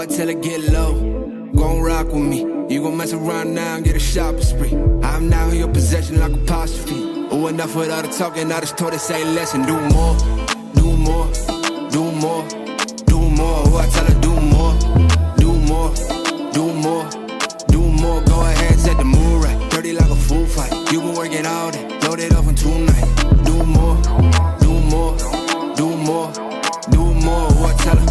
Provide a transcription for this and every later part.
I tell her get low, gon' rock with me. You gon' mess around now and get a shopping spree. I'm now in your possession like apostrophe. Oh, enough with all the talking, I just told her say less and do more, do more, do more, do more. Oh, I tell her do more, do more, do more, do more. Go ahead, set the mood right, dirty like a food fight. You been working all day, load it up in 2 nights. Do more, do more, do more, do more. Oh, I tell her,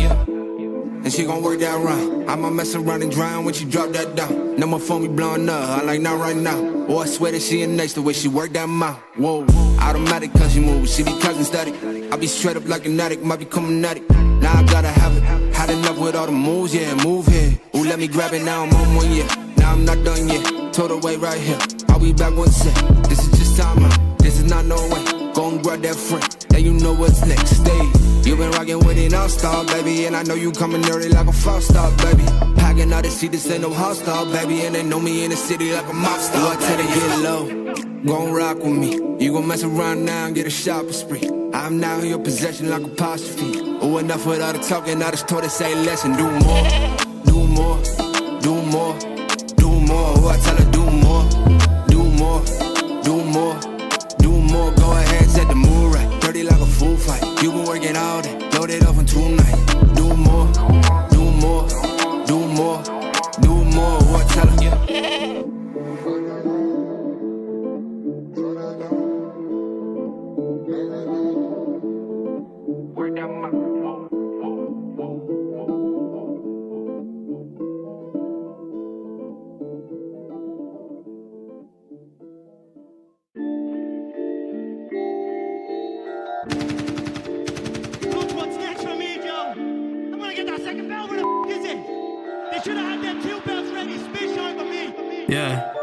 and she gon' work that round. I'ma mess around and drown when she drop that down. Now my phone be blowing up, I like not right now. Oh, I swear that she ain't nice the way she work that mouth. Whoa, automatic cause she move, she be cousin static. I be straight up like an addict, might be coming at it. Now I gotta have it, had enough with all the moves, yeah, move here. Ooh, let me grab it, now I'm on 1 year. Now I'm not done yet, told her wait right here. I'll be back one sec, this is just time out, this is not no way. Go and grab that friend, then you know what's next. Stay. You been rockin' with an all-star, baby, and I know you coming early like a five-star, baby. Packing out to see this ain't no hostile, baby, and they know me in the city like a mob star. I tell her get low, gon' rock with me. You gon' mess around now and get a shopping spree. I'm now in your possession like apostrophe. Oh, enough with all the talking, I just told her say less and do more, do more, do more, do more. Oh, I tell her do more, do more, do more, do more. Go ahead, set the mood right, dirty like a food fight. You been working all day, load it up in 2 nights. Do more, do more, do more, do more. Oh, I tell her, work that mouth. Yeah,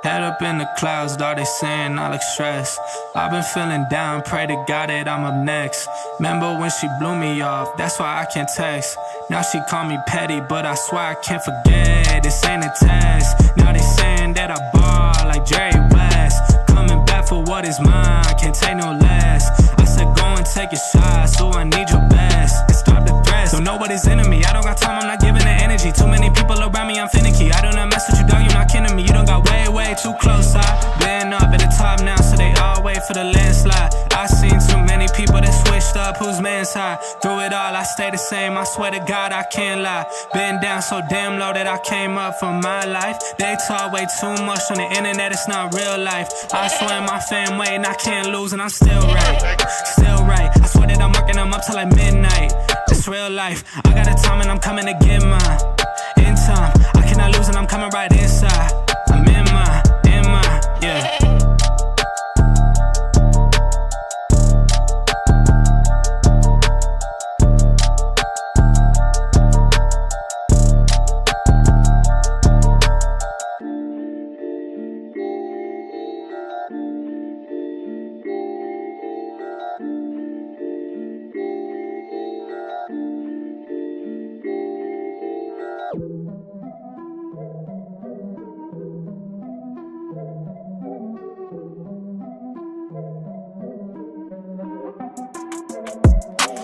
head up in the clouds, dog, they saying I look stressed. I've been feeling down, pray to God that I'm up next. Remember when she blew me off, that's why I can't text. Now she call me petty, but I swear I can't forget. This ain't a test, now they saying that I ball like Jerry West. Coming back for what is mine, I can't take no less. I said go and take a shot, so I need your best. And stop the threats, don't know what is in me. I don't got time, I'm not giving the energy. Too many people around me, I'm finicky. I do not mess with you, dog, you're not kidding me. You don't got way too close. I've been up at the top now, so they all wait for the landslide. I seen too many people that switched up, whose man's high. Through it all, I stay the same, I swear to God, I can't lie. Been down so damn low that I came up for my life. They talk way too much on the internet, it's not real life. I swear my fam waiting, I can't lose and I'm still right. Still right, I swear that I'm working them up till like midnight. It's real life, I got a time and I'm coming to get mine. In time, I cannot lose and I'm coming right inside. I'm in my, yeah.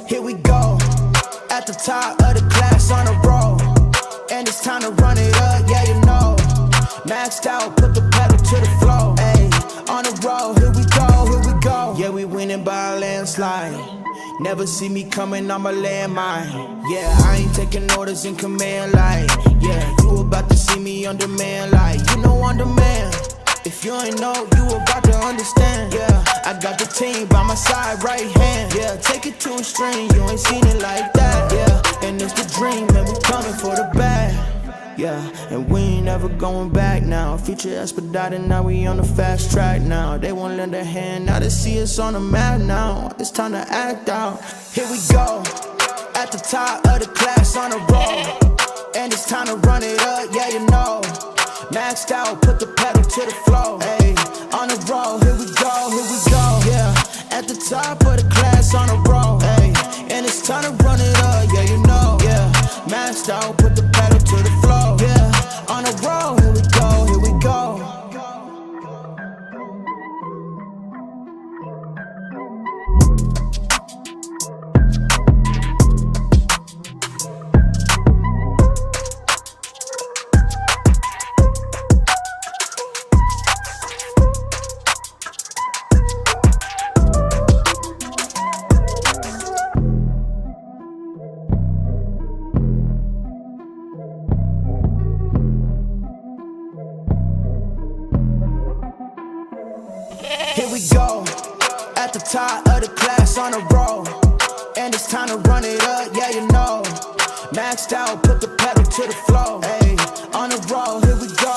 Here we go, at the top of the class on a roll. And it's time to run it up, yeah you know. Maxed out, put the pedal to the floor. Ayy, on the road, here we go. Yeah, we winning by a landslide. Never see me coming, I'm a landmine. Yeah, I ain't taking orders in command like. Yeah, you about to see me on demand like. You know on demand. If you ain't know, you about to understand. Yeah, I got the team by my side, right hand. Yeah, take it to a string, you ain't seen it like that. Yeah, and it's the dream, and we coming for the bag. Yeah, and we ain't never going back now. Future expedited, now we on the fast track now. They won't lend a hand, now they see us on the map now. It's time to act out. Here we go, at the top of the class on a roll. And it's time to run it up, yeah you know. Maxed out, put the pedal to the floor. Ayy, on the road, here we go. Yeah, at the top of the class on a roll. Ayy, and it's time to run it up, yeah you know. Yeah, maxed out, put the pedal to the floor. Yeah, on the road, here we go. top of the class on a roll, and it's time to run it up, yeah, you know. Maxed out, put the pedal to the floor. Hey, on a roll, here we go,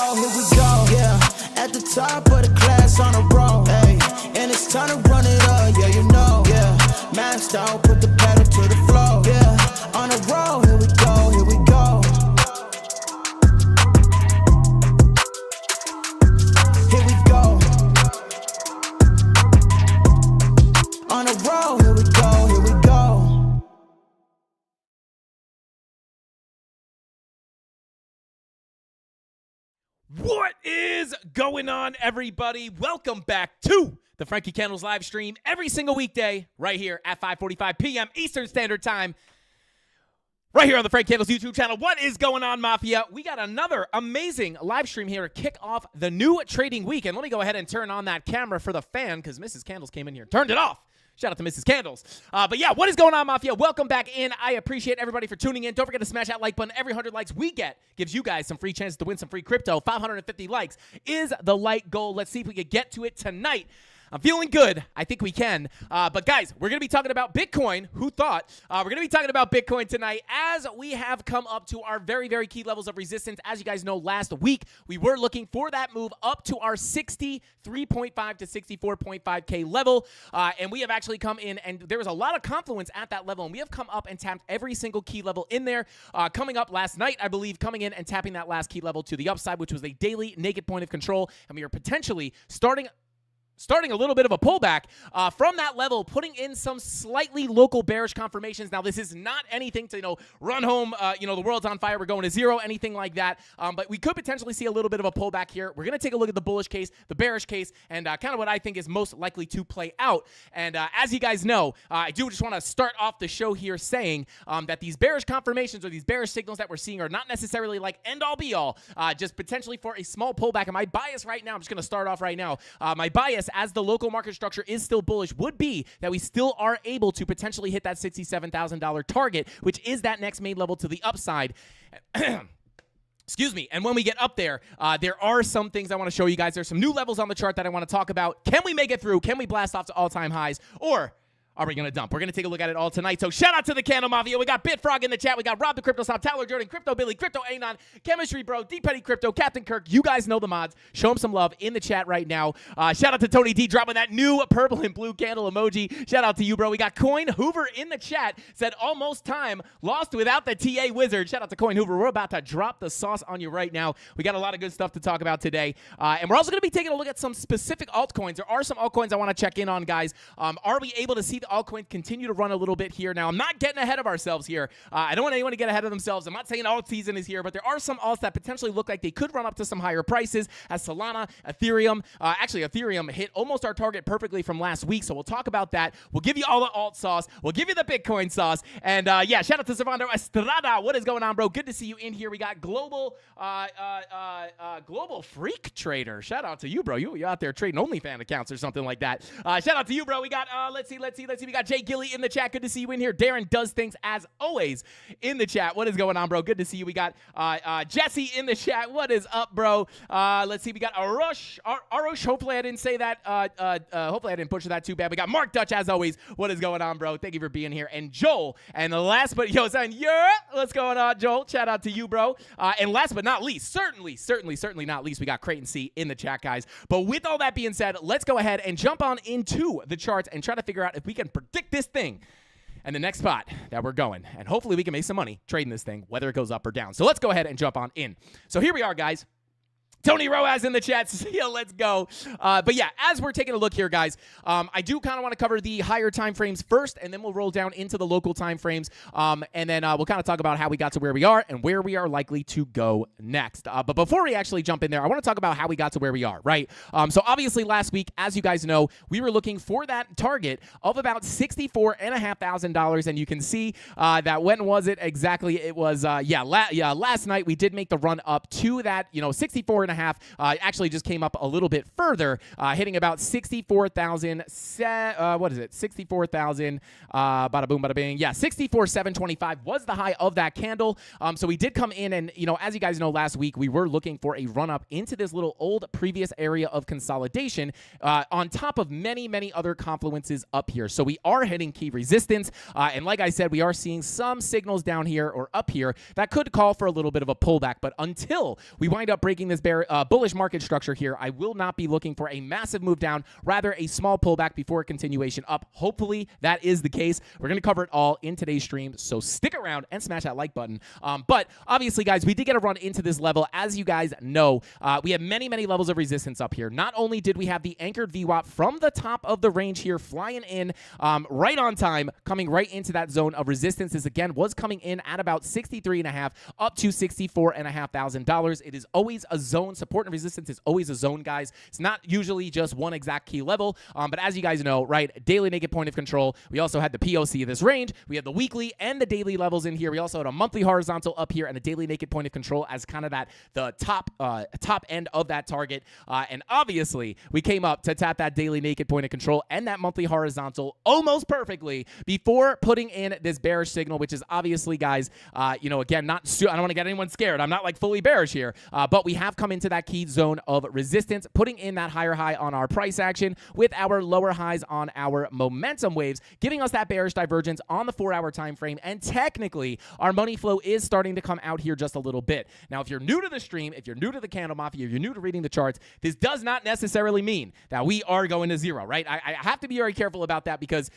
yeah. At the top of the class on a roll, hey, and it's time to run it up, yeah, you know, yeah. Maxed out, put the pedal to the floor, yeah. On a roll, here we go, here we go. Here we go. On a roll, here we go, here we go. What is going on, everybody? Welcome back to the Frankie Candles live stream every single weekday right here at 5:45 p.m. Eastern Standard Time, right here on the Frankie Candles YouTube channel. What is going on, Mafia? We got another amazing live stream here to kick off the new trading week. And let me go ahead and turn on that camera for the fan because Mrs. Candles came in here and turned it off. Shout out to Mrs. Candles. But yeah, what is going on, Mafia? Welcome back in. I appreciate everybody for tuning in. Don't forget to smash that like button. Every 100 likes we get gives you guys some free chances to win some free crypto. 550 likes is the like goal. Let's see if we can get to it tonight. I'm feeling good. I think we can. But guys, we're going to be talking about Bitcoin. Who thought? We're going to be talking about Bitcoin tonight as we have come up to our very, very key levels of resistance. As you guys know, last week, we were looking for that move up to our 63.5 to 64.5K level. And we have actually come in, and there was a lot of confluence at that level. And we have come up and tapped every single key level in there. Coming up last night, I believe, coming in and tapping that last key level to the upside, which was a daily naked point of control. And we are potentially starting a little bit of a pullback from that level, putting in some slightly local bearish confirmations. Now, this is not anything to, run home, the world's on fire, we're going to zero, anything like that. But we could potentially see a little bit of a pullback here. We're going to take a look at the bullish case, the bearish case, and kind of what I think is most likely to play out. And as you guys know, I do just want to start off the show here saying that these bearish confirmations or these bearish signals that we're seeing are not necessarily like end-all be-all, just potentially for a small pullback. And my bias right now, I'm just going to start off right now, my bias as the local market structure is still bullish would be that we still are able to potentially hit that $67,000 target, which is that next main level to the upside. Excuse me. And when we get up there, there are some things I want to show you guys. There's some new levels on the chart that I want to talk about. Can we make it through? Can we blast off to all-time highs? Or are we going to dump? We're going to take a look at it all tonight. So shout out to the CandleMafia. We got Bitfrog in the chat. We got Rob the Crypto Stop, Tyler Jordan, Crypto Billy, Crypto Anon, Chemistry Bro, D Petty Crypto, Captain Kirk. You guys know the mods. Show them some love in the chat right now. Shout out to Tony D dropping that new purple and blue candle emoji. Shout out to you, bro. We got Coin Hoover in the chat. Said almost time. Lost without the TA Wizard. Shout out to Coin Hoover. We're about to drop the sauce on you right now. We got a lot of good stuff to talk about today. And we're also going to be taking a look at some specific altcoins. There are some altcoins I want to check in on, guys. Are we able to see the altcoin continue to run a little bit here? Now, I'm not getting ahead of ourselves here. I don't want anyone to get ahead of themselves. I'm not saying alt season is here, but there are some alts that potentially look like they could run up to some higher prices as Solana, Ethereum. Actually, Ethereum hit almost our target perfectly from last week, so we'll talk about that. We'll give you all the alt sauce. We'll give you the Bitcoin sauce. And yeah, shout out to Servando Estrada. What is going on, bro? Good to see you in here. We got Global Freak Trader. Shout out to you, bro. You out there trading OnlyFans accounts or something like that. Shout out to you, bro. We got, let's see. We got Jay Gilly in the chat. Good to see you in here. Darren does things as always in the chat. What is going on, bro? Good to see you. We got Jesse in the chat. What is up, bro? Let's see. We got Arush. Hopefully I didn't say that. Hopefully I didn't butcher that too bad. We got Mark Dutch as always. What is going on, bro? Thank you for being here. And Joel. And the last but what's going on, Joel? Shout out to you, bro. And last but not least, certainly not least, we got Creighton C in the chat, guys. But with all that being said, let's go ahead and jump on into the charts and try to figure out if we can predict this thing and the next spot that we're going. And hopefully we can make some money trading this thing, whether it goes up or down. So let's go ahead and jump on in. So here we are, guys. Tony Roaz in the chat. Yeah, let's go. But yeah, as we're taking a look here, guys, I do kind of want to cover the higher time frames first, and then we'll roll down into the local time frames. And then we'll kind of talk about how we got to where we are and where we are likely to go next. But before we actually jump in there, I want to talk about how we got to where we are, right? So obviously last week, as you guys know, we were looking for that target of about $64,500. And you can see that when was it exactly? It was, last night we did make the run up to that, $64,500. 64.5. Actually just came up a little bit further, hitting about 64,000. What is it? 64,000. Bada boom, bada bing. Yeah, 64,725 was the high of that candle. So we did come in, and as you guys know, last week we were looking for a run up into this little old previous area of consolidation, on top of many, many other confluences up here. So we are hitting key resistance, and like I said, we are seeing some signals down here or up here that could call for a little bit of a pullback. But until we wind up breaking this bullish market structure here, I will not be looking for a massive move down, rather a small pullback before a continuation up. Hopefully that is the case. We're going to cover it all in today's stream, so stick around and smash that like button. But obviously, guys, we did get a run into this level. As you guys know, we have many, many levels of resistance up here. Not only did we have the anchored VWAP from the top of the range here flying in right on time, coming right into that zone of resistance. This again was coming in at about 63.5 up to $64,500. It is always a zone. Support and resistance is always a zone, guys. It's not usually just one exact key level. But as you guys know, right, daily naked point of control. We also had the POC of this range. We had the weekly and the daily levels in here. We also had a monthly horizontal up here and a daily naked point of control as kind of the top end of that target. And obviously, we came up to tap that daily naked point of control and that monthly horizontal almost perfectly before putting in this bearish signal, which is obviously, guys, again, I don't want to get anyone scared. I'm not like fully bearish here, but we have come into that key zone of resistance, putting in that higher high on our price action with our lower highs on our momentum waves, giving us that bearish divergence on the 4-hour time frame. And technically, our money flow is starting to come out here just a little bit. Now, if you're new to the stream, if you're new to the CandleMafia, if you're new to reading the charts, this does not necessarily mean that we are going to zero, right? I have to be very careful about that because,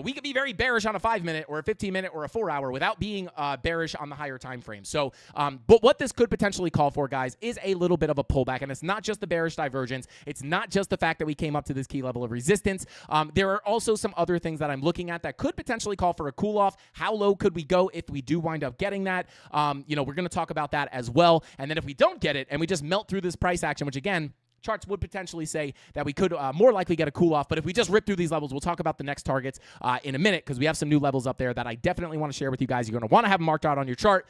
we could be very bearish on a 5-minute or a 15-minute or a 4-hour without being bearish on the higher time frame. So, but what this could potentially call for, guys, is a little bit of a pullback. And it's not just the bearish divergence. It's not just the fact that we came up to this key level of resistance. There are also some other things that I'm looking at that could potentially call for a cool off. How low could we go if we do wind up getting that? We're going to talk about that as well. And then if we don't get it and we just melt through this price action, which again, charts would potentially say that we could more likely get a cool off. But if we just rip through these levels, we'll talk about the next targets in a minute because we have some new levels up there that I definitely want to share with you guys. You're going to want to have them marked out on your chart.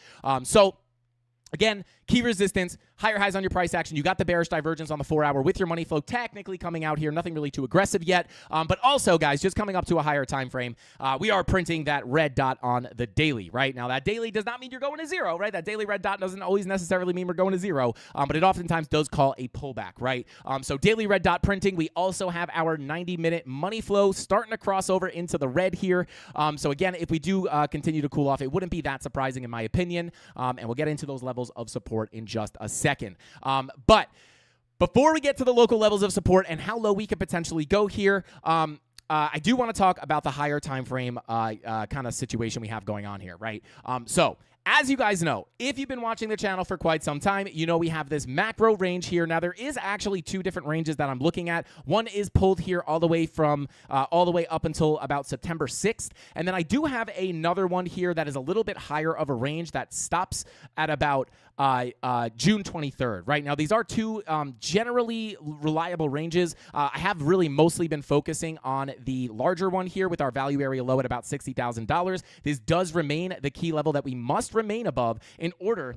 Again, key resistance, higher highs on your price action. You got the bearish divergence on the 4-hour with your money flow technically coming out here. Nothing really too aggressive yet. But also, guys, just coming up to a higher time frame, we are printing that red dot on the daily, right? Now, that daily does not mean you're going to zero, right? That daily red dot doesn't always necessarily mean we're going to zero, but it oftentimes does call a pullback, right? So daily red dot printing. We also have our 90-minute money flow starting to cross over into the red here. So again, if we do continue to cool off, it wouldn't be that surprising in my opinion. And we'll get into those levels of support in just a second. But before we get to the local levels of support and how low we could potentially go here, I do want to talk about the higher time frame kind of situation we have going on here, right? So as you guys know, if you've been watching the channel for quite some time, you know we have this macro range here. Now, there is actually two different ranges that I'm looking at. One is pulled here all the way up until about September 6th. And then I do have another one here that is a little bit higher of a range that stops at about June 23rd. Right now, these are two generally reliable ranges. I have really mostly been focusing on the larger one here with our value area low at about $60,000. This does remain the key level that we must remain above in order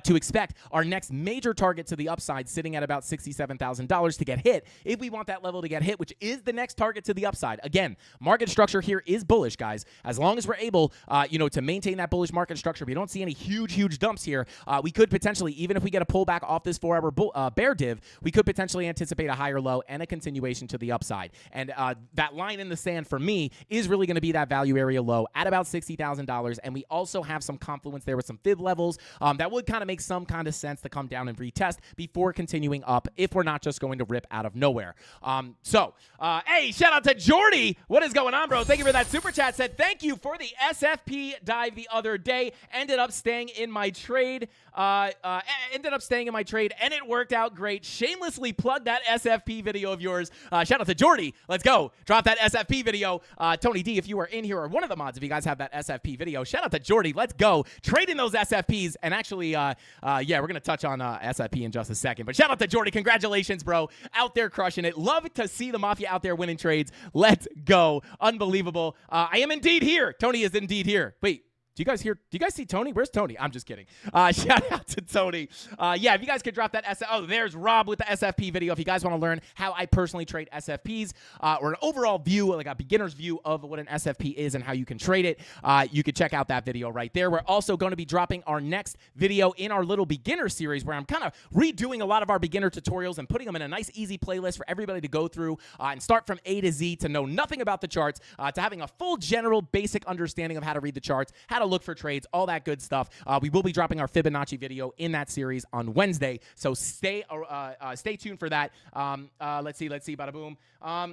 to expect our next major target to the upside sitting at about $67,000 to get hit if we want that level to get hit, which is the next target to the upside. Again, market structure here is bullish, guys. As long as we're able, to maintain that bullish market structure, we don't see any huge dumps here. We could potentially, even if we get a pullback off this 4-hour bear div, we could potentially anticipate a higher low and a continuation to the upside. And that line in the sand for me is really going to be that value area low at about $60,000. And we also have some confluence there with some fib levels that would kind of make some kind of sense to come down and retest before continuing up if we're not just going to rip out of nowhere. Hey, shout out to Jordy. What is going on, bro? Thank you for that super chat. Said thank you for the SFP dive the other day. Ended up staying in my trade. And it worked out great. Shamelessly plug that SFP video of yours. Shout out to Jordy. Let's go. Drop that SFP video. Tony D, if you are in here, or one of the mods, if you guys have that SFP video, shout out to Jordy. Let's go. Trading those SFPs. And actually, we're going to touch on SFP in just a second. But shout out to Jordy. Congratulations, bro. Out there crushing it. Love to see the Mafia out there winning trades. Let's go. Unbelievable. I am indeed here. Tony is indeed here. Wait. Do you guys see Tony? Where's Tony? I'm just kidding. Shout out to Tony. Yeah, if you guys could drop that there's Rob with the SFP video. If you guys want to learn how I personally trade SFPs or an overall view, like a beginner's view of what an SFP is and how you can trade it, you could check out that video right there. We're also going to be dropping our next video in our little beginner series where I'm kind of redoing a lot of our beginner tutorials and putting them in a nice, easy playlist for everybody to go through and start from A to Z to know nothing about the charts, to having a full general basic understanding of how to read the charts, how to look for trades, all that good stuff. We will be dropping our Fibonacci video in that series on Wednesday, so stay tuned for that. Let's see, bada boom. All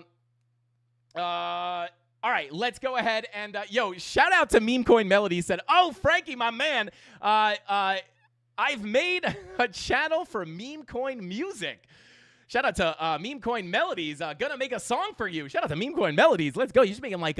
right, let's go ahead and shout out to Meme Coin Melody. Said, "Oh, Frankie, my man, I've made a channel for meme coin music." Shout out to Meme Coin Melodies. Gonna make a song for you. Shout out to Meme Coin Melodies. Let's go. You should make them like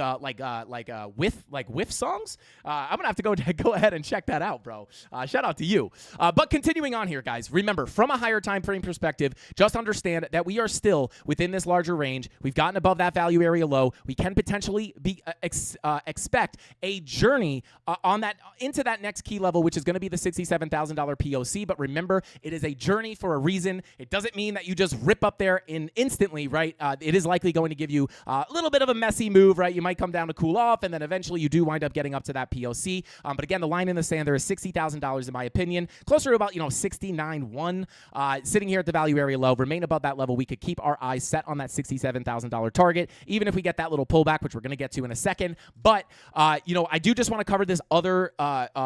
whiff songs. I'm gonna have to go ahead and check that out, bro. Shout out to you. But continuing on here, guys. Remember, from a higher time frame perspective, just understand that we are still within this larger range. We've gotten above that value area low. We can potentially be expect a journey on that into that next key level, which is going to be the $67,000 POC. But remember, it is a journey for a reason. It doesn't mean that you just rip up there instantly, right? It is likely going to give you a little bit of a messy move, right? You might come down to cool off, and then eventually you do wind up getting up to that POC. But again, the line in the sand there is $60,000 in my opinion, closer to about 69.1. Sitting here at the value area low, remain above that level. We could keep our eyes set on that $67,000 target, even if we get that little pullback, which we're going to get to in a second. But I do just want to cover this other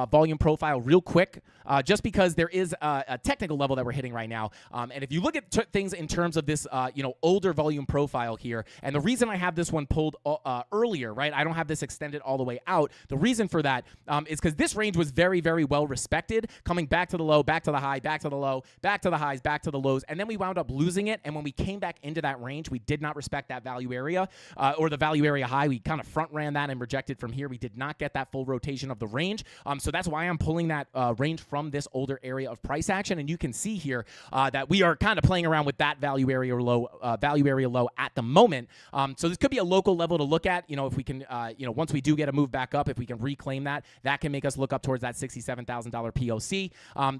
volume profile real quick, just because there is a technical level that we're hitting right now. And if you look at things in terms of this, older volume profile here, and the reason I have this one pulled earlier, right? I don't have this extended all the way out. The reason for that is because this range was very, very well respected, coming back to the low, back to the high, back to the low, back to the highs, back to the lows, and then we wound up losing it. And when we came back into that range, we did not respect that value area or the value area high. We kind of front ran that and rejected from here. We did not get that full rotation of the range. So that's why I'm pulling that range from this older area of price action. And you can see here that we are kind of playing around with that value area low at the moment. So this could be a local level to look at. If we can, once we do get a move back up, if we can reclaim that can make us look up towards that $67,000 POC.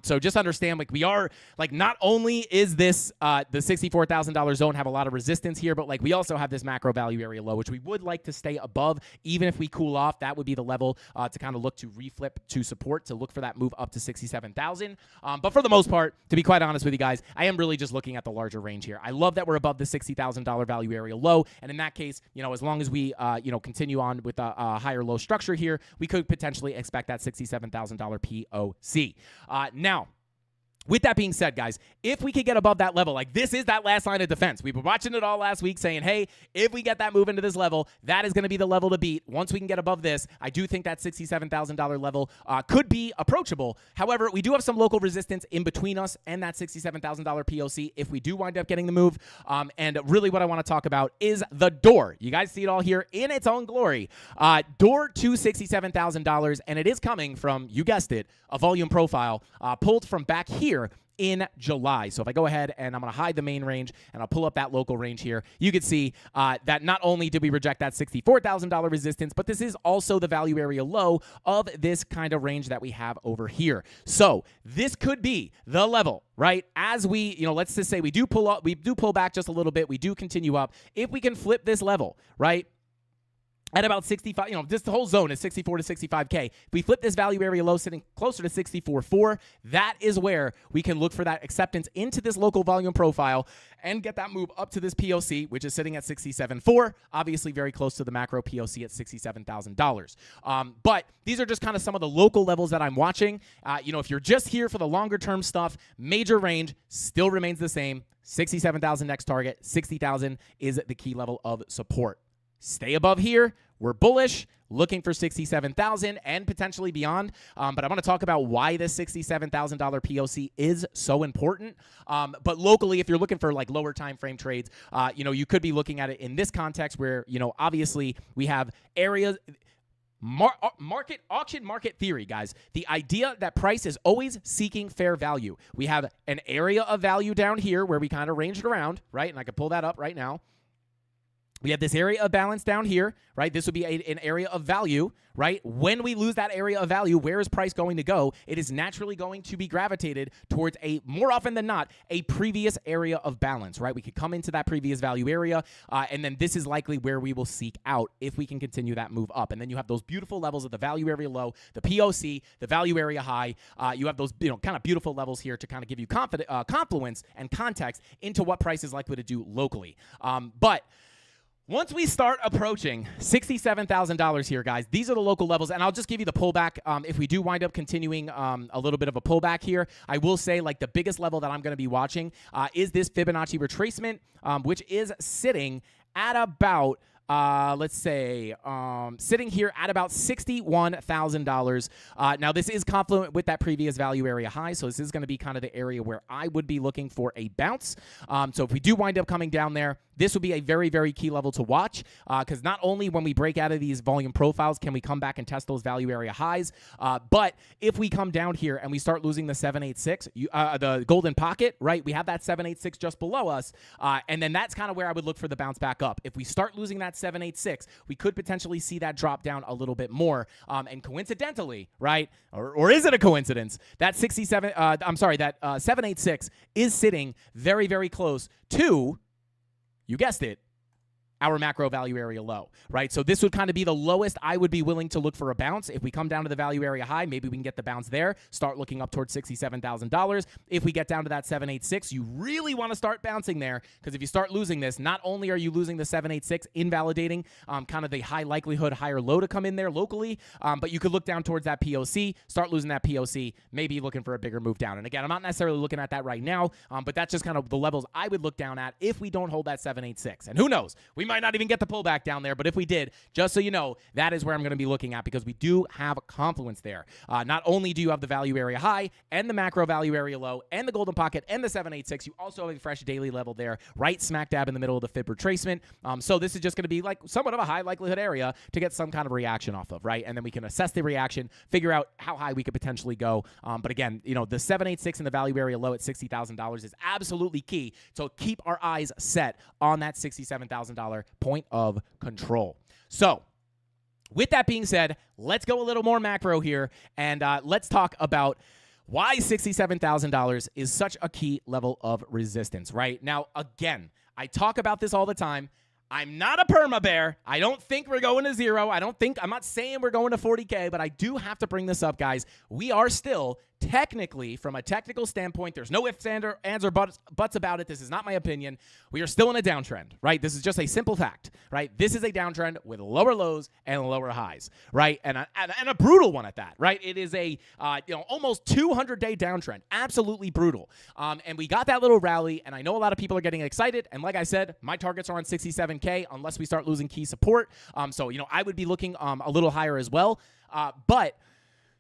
So just understand, like, we are, like, not only is this the $64,000 zone have a lot of resistance here, but like we also have this macro value area low, which we would like to stay above. Even if we cool off, that would be the level to kind of look to reflip to support, to look for that move up to 67,000. But for the most part, to be quite honest with you guys, I am really just looking at the larger range here. I love that we're above the $60,000 value area low, and in that case, as long as we continue on with a higher low structure here, we could potentially expect that $67,000 POC. Now, with that being said, guys, if we could get above that level, like, this is that last line of defense. We were watching it all last week saying, hey, if we get that move into this level, that is going to be the level to beat. Once we can get above this, I do think that $67,000 level could be approachable. However, we do have some local resistance in between us and that $67,000 POC if we do wind up getting the move. And really what I want to talk about is the door. You guys see it all here in its own glory. Door to $67,000, and it is coming from, you guessed it, a volume profile pulled from back here in July. So if I go ahead and I'm going to hide the main range and I'll pull up that local range here, you can see that not only did we reject that $64,000 resistance, but this is also the value area low of this kind of range that we have over here. So this could be the level, right? As we, let's just say we do pull back just a little bit, we do continue up. If we can flip this level, right, at about 65, this whole zone is 64 to 65K. If we flip this value area low sitting closer to 64.4, that is where we can look for that acceptance into this local volume profile and get that move up to this POC, which is sitting at 67.4, obviously very close to the macro POC at $67,000. But these are just kind of some of the local levels that I'm watching. If you're just here for the longer term stuff, major range still remains the same. 67,000 next target, 60,000 is the key level of support. Stay above here. We're bullish, looking for 67,000 and potentially beyond. But I want to talk about why this $67,000 POC is so important. But locally, if you're looking for like lower time frame trades, you could be looking at it in this context where, obviously we have areas. Auction market theory, guys. The idea that price is always seeking fair value. We have an area of value down here where we kind of ranged around, right? And I can pull that up right now. We have this area of balance down here, right? This would be an area of value, right? When we lose that area of value, where is price going to go? It is naturally going to be gravitated towards more often than not, a previous area of balance, right? We could come into that previous value area, and then this is likely where we will seek out if we can continue that move up. And then you have those beautiful levels of the value area low, the POC, the value area high. You have those, kind of beautiful levels here to kind of give you confluence and context into what price is likely to do locally. But once we start approaching $67,000 here, guys, these are the local levels, and I'll just give you the pullback. If we do wind up continuing a little bit of a pullback here, I will say, like, the biggest level that I'm going to be watching is this Fibonacci retracement, which is sitting at about sitting here at about $61,000. Now, this is confluent with that previous value area high, so this is going to be kind of the area where I would be looking for a bounce. So if we do wind up coming down there, this would be a very, very key level to watch, because not only when we break out of these volume profiles can we come back and test those value area highs, but if we come down here and we start losing the 786, the golden pocket, right? We have that 786 just below us, and then that's kind of where I would look for the bounce back up. If we start losing that 786, we could potentially see that drop down a little bit more, and coincidentally, right, or is it a coincidence, that 786 is sitting very, very close to, you guessed it, our macro value area low, right? So this would kind of be the lowest I would be willing to look for a bounce. If we come down to the value area high, maybe we can get the bounce there, start looking up towards $67,000. If we get down to that 786, you really want to start bouncing there, because if you start losing this, not only are you losing the 786, invalidating kind of the high likelihood higher low to come in there locally, but you could look down towards that POC, start losing that POC, maybe looking for a bigger move down. And again, I'm not necessarily looking at that right now, but that's just kind of the levels I would look down at if we don't hold that 786. And who knows? We might not even get the pullback down there, but if we did, just so you know, that is where I'm going to be looking at, because we do have a confluence there. Not only do you have the value area high and the macro value area low and the golden pocket and the 786, you also have a fresh daily level there, right smack dab in the middle of the fib retracement. So this is just going to be like somewhat of a high likelihood area to get some kind of reaction off of, right? And then we can assess the reaction, figure out how high we could potentially go. But again, the 786 and the value area low at $60,000 is absolutely key. So keep our eyes set on that $67,000 point of control. So with that being said, let's go a little more macro here, and let's talk about why $67,000 is such a key level of resistance, right? Now, again, I talk about this all the time. I'm not a perma bear. I don't think we're going to zero. I'm not saying we're going to 40K, but I do have to bring this up, guys. We are still technically, from a technical standpoint, there's no ifs, ands, or buts about it. This is not my opinion. We are still in a downtrend, right? This is just a simple fact, right? This is a downtrend with lower lows and lower highs, right? And a brutal one at that, right? It is a almost 200-day downtrend, absolutely brutal. And we got that little rally, and I know a lot of people are getting excited. And like I said, my targets are on 67K unless we start losing key support. So I would be looking a little higher as well,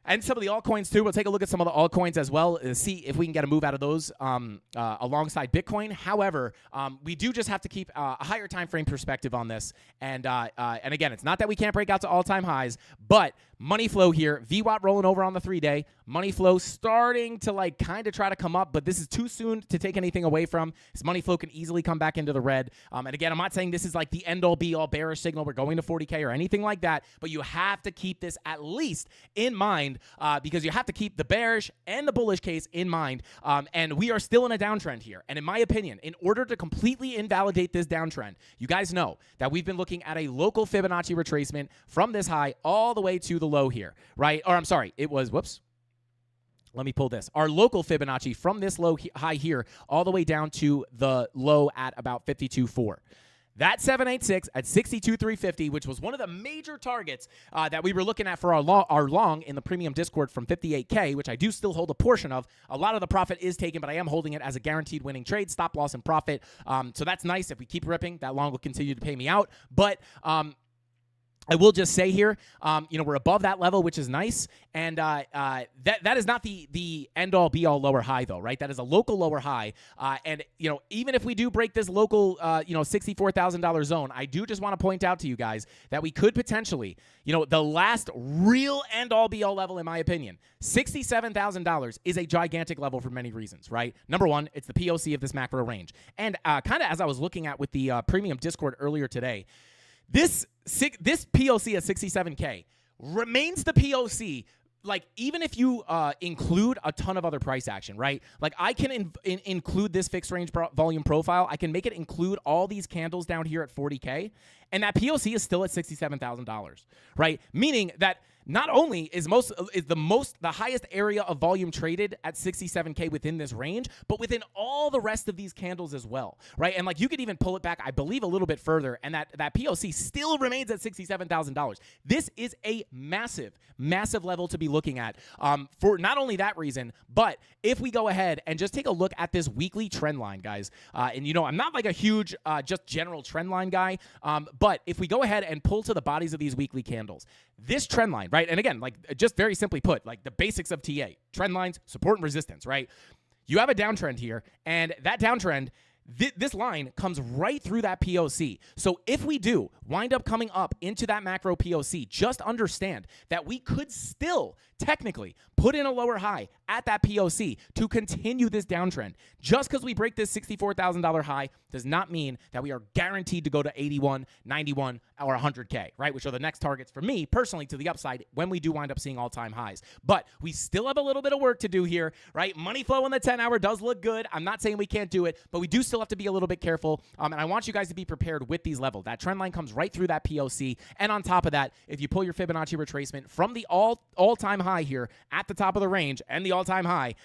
and some of the altcoins too. We'll take a look at some of the altcoins as well, see if we can get a move out of those alongside Bitcoin. However, we do just have to keep a higher time frame perspective on this. And again, it's not that we can't break out to all-time highs, but money flow here, VWAP rolling over on the 3-day, money flow starting to kind of try to come up, but this is too soon to take anything away from. This money flow can easily come back into the red. And again, I'm not saying this is like the end-all be-all bearish signal. We're going to 40K or anything like that, but you have to keep this at least in mind, because you have to keep the bearish and the bullish case in mind. And we are still in a downtrend here. And in my opinion, in order to completely invalidate this downtrend, you guys know that we've been looking at a local Fibonacci retracement from this high all the way to the low here, right? Or I'm sorry, it was, whoops. Let me pull this. Our local Fibonacci from this low high here all the way down to the low at about 52.4. That 786 at 62,350, which was one of the major targets that we were looking at for our long in the premium Discord from 58K, which I do still hold a portion of. A lot of the profit is taken, but I am holding it as a guaranteed winning trade, stop loss and profit. So that's nice. If we keep ripping, that long will continue to pay me out. But I will just say here, we're above that level, which is nice, and that is not the end-all, be-all lower high, though, right? That is a local lower high, and even if we do break this local, $64,000 zone, I do just want to point out to you guys that we could potentially, the last real end-all, be-all level, in my opinion, $67,000 is a gigantic level for many reasons, right? Number one, it's the POC of this macro range, and kind of as I was looking at with the premium Discord earlier today. This POC at 67K remains the POC, like, even if you include a ton of other price action, right? Like, I can include this fixed range volume profile. I can make it include all these candles down here at 40K, and that POC is still at $67,000, right? Meaning that not only is the highest area of volume traded at 67K within this range, but within all the rest of these candles as well, right? And like, you could even pull it back, I believe, a little bit further, and that POC still remains at $67,000. This is a massive, massive level to be looking at for not only that reason, but if we go ahead and just take a look at this weekly trend line, guys, and I'm not like a huge just general trend line guy, but if we go ahead and pull to the bodies of these weekly candles, this trend line, right? And again, like, just very simply put, like the basics of TA, trend lines, support and resistance, right? You have a downtrend here, and that downtrend, this line comes right through that POC. So if we do wind up coming up into that macro POC, just understand that we could still technically put in a lower high at that POC to continue this downtrend. Just because we break this $64,000 high does not mean that we are guaranteed to go to 81, 91, or 100K, right? Which are the next targets for me personally to the upside when we do wind up seeing all-time highs. But we still have a little bit of work to do here, right? Money flow on the 10-hour does look good. I'm not saying we can't do it, but we do still have to be a little bit careful. And I want you guys to be prepared with these levels. That trend line comes right through that POC. And on top of that, if you pull your Fibonacci retracement from the all-time high here at the top of the range and the all-time high,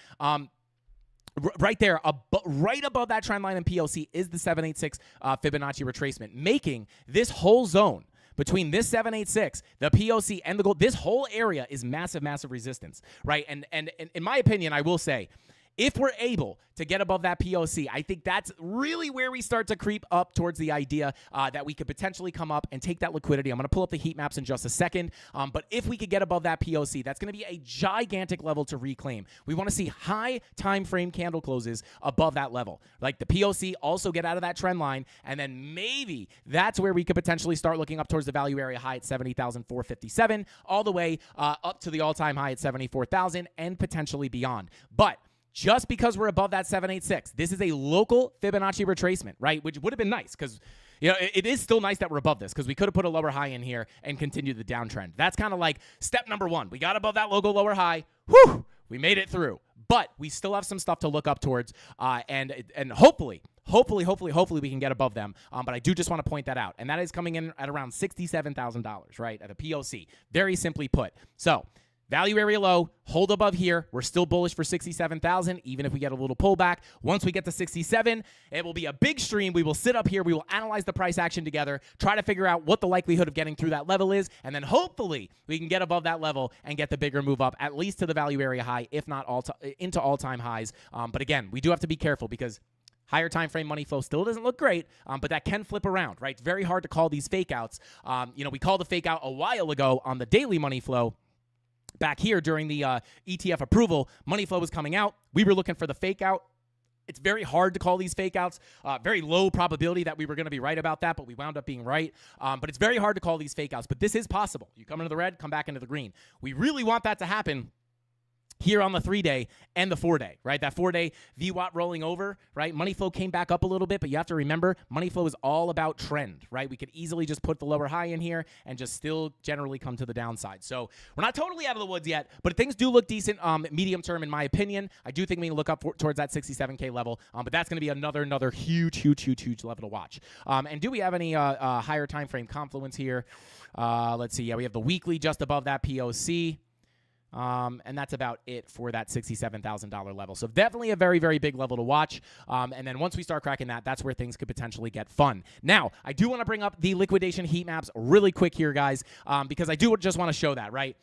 right there, right above that trend line in POC is the 786 Fibonacci retracement, making this whole zone between this 786, the POC, and the gold, this whole area is massive, massive resistance, right? And in my opinion, I will say, if we're able to get above that POC, I think that's really where we start to creep up towards the idea that we could potentially come up and take that liquidity. I'm going to pull up the heat maps in just a second, but if we could get above that POC, that's going to be a gigantic level to reclaim. We want to see high time frame candle closes above that level. Like the POC also get out of that trend line, and then maybe that's where we could potentially start looking up towards the value area high at 70,457, all the way up to the all-time high at 74,000 and potentially beyond. But just because we're above that 786, this is a local Fibonacci retracement, right? Which would have been nice because, it is still nice that we're above this because we could have put a lower high in here and continued the downtrend. That's kind of like step number one. We got above that local lower high. Whew, we made it through. But we still have some stuff to look up towards, and hopefully we can get above them. But I do just want to point that out. And that is coming in at around $67,000, right, at a POC. Very simply put. So value area low, hold above here. We're still bullish for 67,000, even if we get a little pullback. Once we get to 67, it will be a big stream. We will sit up here. We will analyze the price action together, try to figure out what the likelihood of getting through that level is, and then hopefully we can get above that level and get the bigger move up, at least to the value area high, if not into all-time highs. But again, we do have to be careful because higher time frame money flow still doesn't look great, but that can flip around, right? It's very hard to call these fake outs. We called the fake out a while ago on the daily money flow. Back here during the ETF approval, money flow was coming out. We were looking for the fake out. It's very hard to call these fake outs. Very low probability that we were going to be right about that, but we wound up being right. But it's very hard to call these fake outs. But this is possible. You come into the red, come back into the green. We really want that to happen here on the 3-day and the 4-day, right? That 4-day VWAP rolling over, right? Money flow came back up a little bit, but you have to remember, money flow is all about trend, right? We could easily just put the lower high in here and just still generally come to the downside. So we're not totally out of the woods yet, but things do look decent medium term in my opinion. I do think we can look up towards that 67K level, but that's going to be another huge level to watch. And do we have any higher time frame confluence here? Let's see. Yeah, we have the weekly just above that POC. And that's about it for that $67,000 level. So definitely a very, very big level to watch. And then once we start cracking that, that's where things could potentially get fun. Now, I do want to bring up the liquidation heat maps really quick here, guys, because I do just want to show that, right?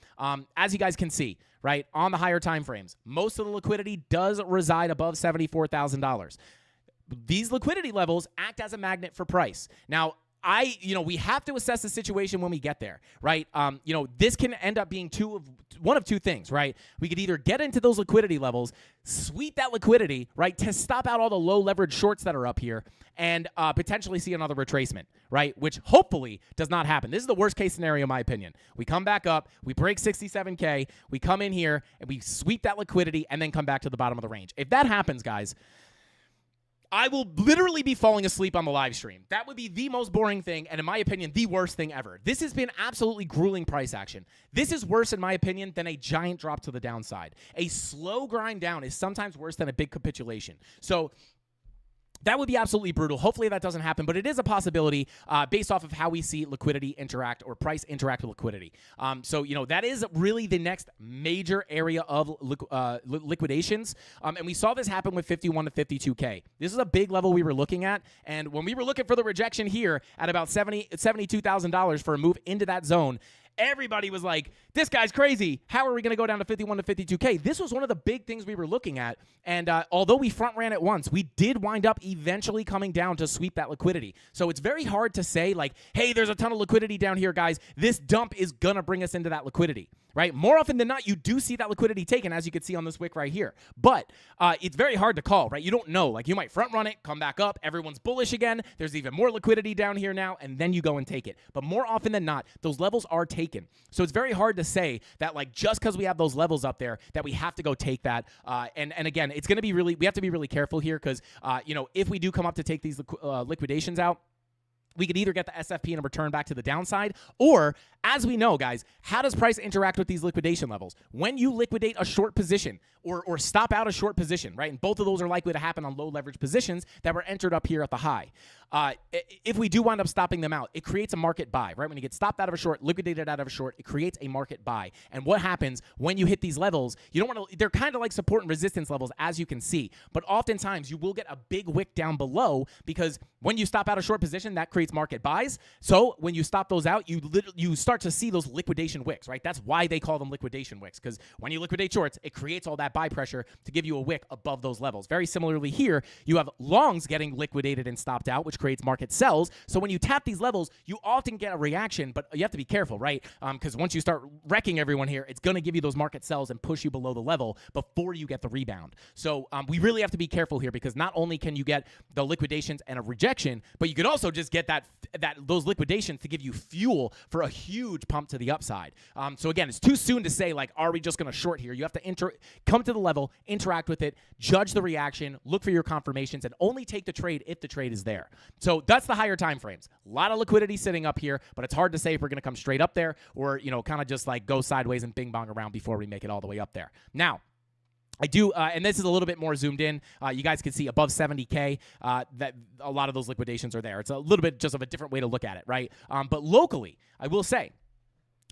As you guys can see, right, on the higher time frames, most of the liquidity does reside above $74,000. These liquidity levels act as a magnet for price. Now, we have to assess the situation when we get there, right? This can end up being one of two things, right? We could either get into those liquidity levels, sweep that liquidity, right, to stop out all the low leverage shorts that are up here and potentially see another retracement, right, which hopefully does not happen. This is the worst case scenario, in my opinion. We come back up, we break 67K, we come in here, and we sweep that liquidity and then come back to the bottom of the range. If that happens, guys, I will literally be falling asleep on the live stream. That would be the most boring thing, and in my opinion, the worst thing ever. This has been absolutely grueling price action. This is worse, in my opinion, than a giant drop to the downside. A slow grind down is sometimes worse than a big capitulation. So that would be absolutely brutal. Hopefully that doesn't happen, but it is a possibility based off of how we see liquidity interact or price interact with liquidity. That is really the next major area of liquidations. And we saw this happen with 51 to 52K. This is a big level we were looking at. And when we were looking for the rejection here at about $72,000 for a move into that zone, everybody was like, this guy's crazy. How are we going to go down to 51 to 52K? This was one of the big things we were looking at. And although we front ran it once, we did wind up eventually coming down to sweep that liquidity. So it's very hard to say like, hey, there's a ton of liquidity down here, guys. This dump is going to bring us into that liquidity, right? More often than not, you do see that liquidity taken, as you can see on this wick right here. But it's very hard to call, right? You don't know. Like, you might front run it, come back up, everyone's bullish again. There's even more liquidity down here now, and then you go and take it. But more often than not, those levels are taken. So it's very hard to say that, like, just because we have those levels up there, that we have to go take that. And again, it's going to be we have to be really careful here because, if we do come up to take these liquidations out, we could either get the SFP and a return back to the downside, or, as we know, guys, how does price interact with these liquidation levels? When you liquidate a short position or stop out a short position, right? And both of those are likely to happen on low leverage positions that were entered up here at the high. If we do wind up stopping them out, it creates a market buy, right? When you get stopped out of a short, liquidated out of a short, it creates a market buy. And what happens when you hit these levels, you don't want to, they're kind of like support and resistance levels, as you can see. But oftentimes you will get a big wick down below, because when you stop out a short position, that creates market buys. So when you stop those out, you start to see those liquidation wicks, right? That's why they call them liquidation wicks, because when you liquidate shorts, it creates all that buy pressure to give you a wick above those levels. Very similarly here, you have longs getting liquidated and stopped out, which creates market sells. So when you tap these levels, you often get a reaction, but you have to be careful, right? Because once you start wrecking everyone here, it's going to give you those market sells and push you below the level before you get the rebound. So we really have to be careful here, because not only can you get the liquidations and a rejection, but you could also just get those liquidations to give you fuel for a huge pump to the upside. So again, it's too soon to say, like, are we just going to short here? You have to come to the level, interact with it, judge the reaction, look for your confirmations, and only take the trade if the trade is there. So that's the higher time frames. A lot of liquidity sitting up here, but it's hard to say if we're going to come straight up there or, kind of just like go sideways and bing bong around before we make it all the way up there. Now, I do, and this is a little bit more zoomed in. You guys can see above 70K that a lot of those liquidations are there. It's a little bit just of a different way to look at it, right? But locally, I will say,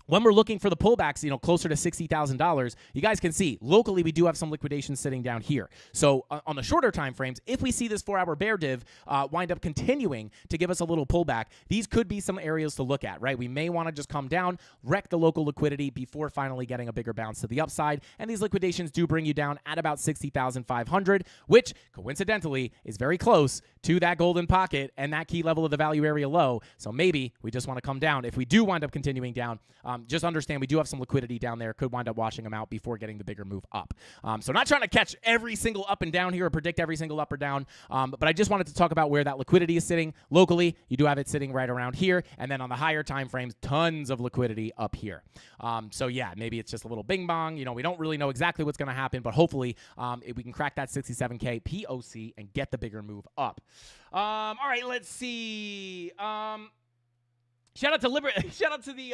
when we're looking for the pullbacks, closer to $60,000, you guys can see locally we do have some liquidations sitting down here. So on the shorter time frames, if we see this 4-hour bear div wind up continuing to give us a little pullback, these could be some areas to look at, right? We may want to just come down, wreck the local liquidity before finally getting a bigger bounce to the upside. And these liquidations do bring you down at about 60,500, which coincidentally is very close to that golden pocket and that key level of the value area low. So maybe we just want to come down. If we do wind up continuing down, just understand we do have some liquidity down there. Could wind up washing them out before getting the bigger move up. So not trying to catch every single up and down here or predict every single up or down, but I just wanted to talk about where that liquidity is sitting. Locally, you do have it sitting right around here, and then on the higher time frames, tons of liquidity up here. So yeah, maybe it's just a little bing bong. We don't really know exactly what's going to happen, but hopefully if we can crack that 67K POC and get the bigger move up. All right, let's see. Shout out to shout out to the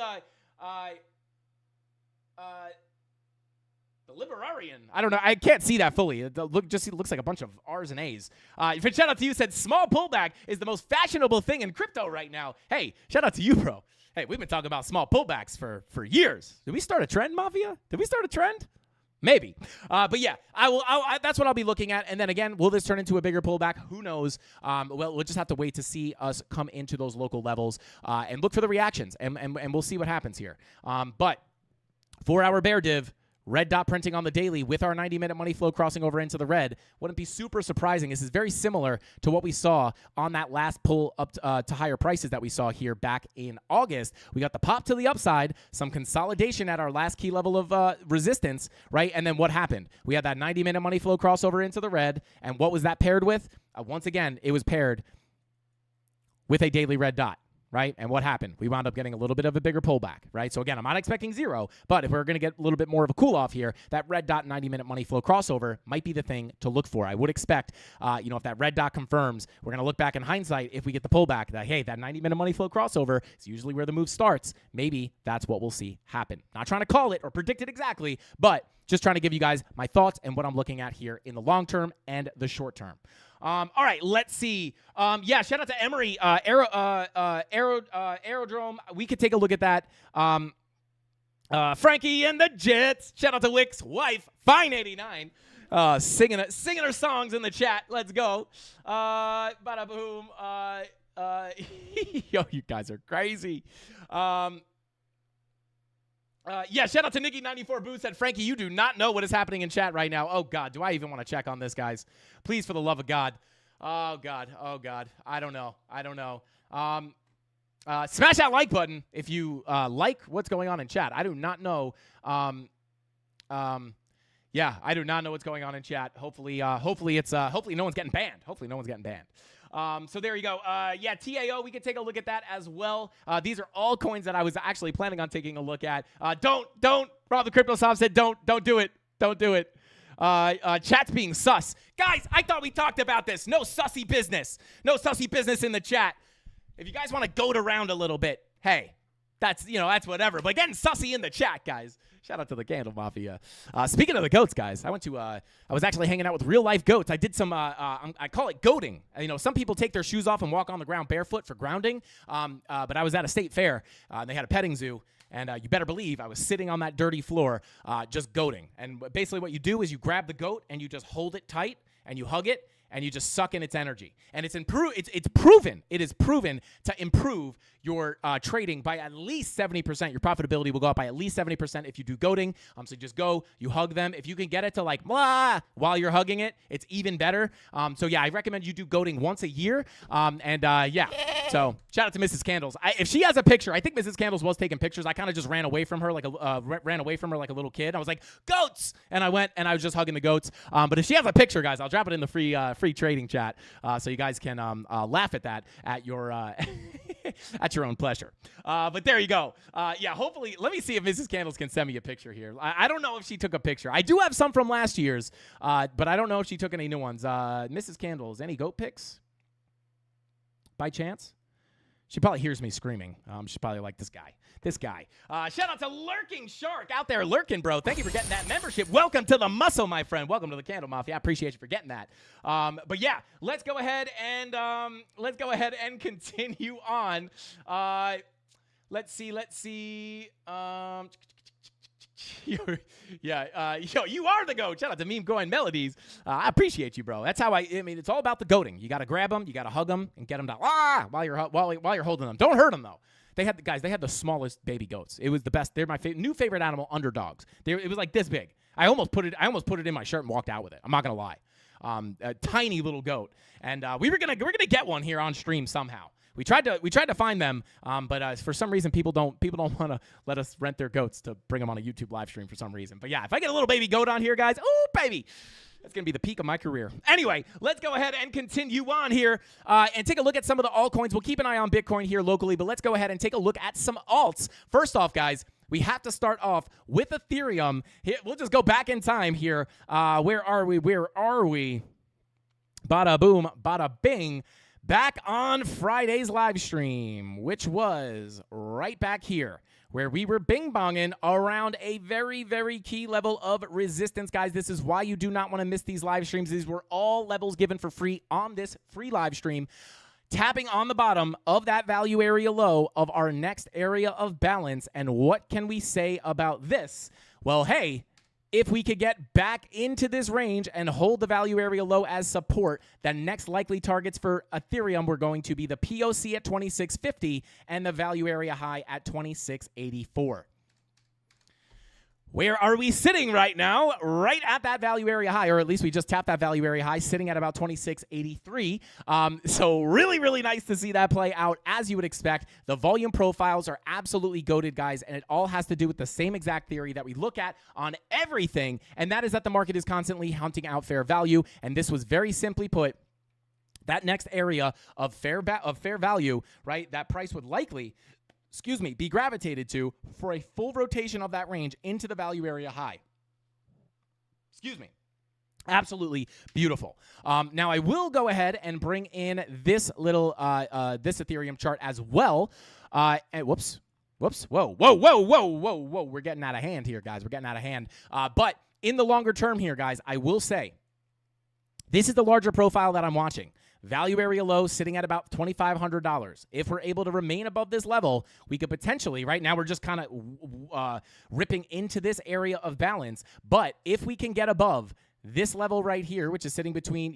Liberarian. I don't know. I can't see that fully. It looks like a bunch of R's and A's. Shout out to you. Said small pullback is the most fashionable thing in crypto right now. Hey, shout out to you, bro. Hey, we've been talking about small pullbacks for years. Did we start a trend, Mafia? Did we start a trend? Maybe. But yeah, that's what I'll be looking at. And then again, will this turn into a bigger pullback? Who knows? We'll just have to wait to see us come into those local levels and look for the reactions. And we'll see what happens here. But 4-hour bear div red dot printing on the daily with our 90-minute money flow crossing over into the red. Wouldn't be super surprising. This is very similar to what we saw on that last pull up to higher prices that we saw here back in August. We got the pop to the upside, some consolidation at our last key level of resistance, right? And then what happened? We had that 90-minute money flow crossover into the red, and what was that paired with? Once again, it was paired with a daily red dot. Right? And what happened? We wound up getting a little bit of a bigger pullback, right? So again, I'm not expecting zero, but if we're going to get a little bit more of a cool off here, that red dot 90-minute money flow crossover might be the thing to look for. I would expect, if that red dot confirms, we're going to look back in hindsight if we get the pullback that, hey, that 90-minute money flow crossover is usually where the move starts. Maybe that's what we'll see happen. Not trying to call it or predict it exactly, but just trying to give you guys my thoughts and what I'm looking at here in the long term and the short term. All right, let's see. Shout out to Emery, Aerodrome. We could take a look at that. Frankie and the Jets. Shout out to Wick's wife, Fine89, singing her songs in the chat. Let's go. Bada boom. Yo, you guys are crazy. Shout out to Nikki94 Booth said, Frankie, you do not know what is happening in chat right now. Oh, God, do I even want to check on this, guys? Please, for the love of God. Oh, God. I don't know. Smash that like button if you like what's going on in chat. I do not know. I do not know what's going on in chat. Hopefully no one's getting banned. So there you go. TAO, we can take a look at that as well. These are all coins that I was actually planning on taking a look at. Don't. Rob the Crypto Sob said, don't do it. Don't do it. Chat's being sus. Guys, I thought we talked about this. No sussy business. No sussy business in the chat. If you guys want to goat around a little bit, hey, that's whatever. But getting sussy in the chat, guys. Shout out to the CandleMafia. Speaking of the goats, guys, I was actually hanging out with real life goats. I did some, I call it goating. Some people take their shoes off and walk on the ground barefoot for grounding. But I was at a state fair. They had a petting zoo. And you better believe I was sitting on that dirty floor just goating. And basically what you do is you grab the goat and you just hold it tight and you hug it and you just suck in its energy. And it's proven. It is proven to improve your trading by at least 70%. Your profitability will go up by at least 70% if you do goating. So you just go, you hug them. If you can get it to like blah while you're hugging it, it's even better. I recommend you do goating once a year. So shout out to Mrs. Candles. If she has a picture, I think Mrs. Candles was taking pictures. I kind of just ran away from her like a little kid. I was like, goats, and I went and I was just hugging the goats. But if she has a picture, guys, I'll drop it in the free trading chat so you guys can laugh at that at your at your own pleasure. But there you go. Hopefully, let me see if Mrs. Candles can send me a picture here. I don't know if she took a picture. I do have some from last year's, but I don't know if she took any new ones. Mrs. Candles, any goat pics by chance? She probably hears me screaming. She's probably like, this guy. Shout out to Lurking Shark out there lurking, bro. Thank you for getting that membership. Welcome to the muscle, my friend. Welcome to the CandleMafia. I appreciate you for getting that. Let's go ahead and continue on. Let's see. You are the goat. Shout out to Meme Going Melodies. I appreciate you, bro. That's how it's all about the goating. You got to grab them, you got to hug them, and get them to while you're holding them. Don't hurt them though. They had the smallest baby goats. It was the best. They're my new favorite animal, underdogs. It was like this big. I almost put it in my shirt and walked out with it. I'm not gonna lie. A tiny little goat, and we're gonna get one here on stream somehow. We tried to find them, but for some reason people don't want to let us rent their goats to bring them on a YouTube live stream for some reason. But yeah, if I get a little baby goat on here, guys, oh baby, that's going to be the peak of my career. Anyway, let's go ahead and continue on here and take a look at some of the altcoins. We'll keep an eye on Bitcoin here locally, but let's go ahead and take a look at some alts. First off, guys, we have to start off with Ethereum. We'll just go back in time here. Where are we? Bada boom, bada bing. Back on Friday's live stream, which was right back here, where we were bing-bonging around a very, very key level of resistance. Guys, this is why you do not want to miss these live streams. These were all levels given for free on this free live stream. Tapping on the bottom of that value area low of our next area of balance. And what can we say about this? Well, hey, if we could get back into this range and hold the value area low as support, the next likely targets for Ethereum were going to be the POC at 2650 and the value area high at 2684. Where are we sitting right now? Right at that value area high, or at least we just tapped that value area high, sitting at about 26.83. So really, really nice to see that play out as you would expect. The volume profiles are absolutely goated, guys, and it all has to do with the same exact theory that we look at on everything, and that is that the market is constantly hunting out fair value, and this was very simply put, that next area of fair value, right, that price would likely be gravitated to for a full rotation of that range into the value area high. Absolutely beautiful. Now I will go ahead and bring in this little this Ethereum chart as well. And whoops. Whoa. We're getting out of hand here, guys. We're getting out of hand. But in the longer term here, guys, I will say this is the larger profile that I'm watching. Value area low sitting at about $2,500. If we're able to remain above this level, we could potentially, right now we're just kind of ripping into this area of balance. But if we can get above this level right here, which is sitting between,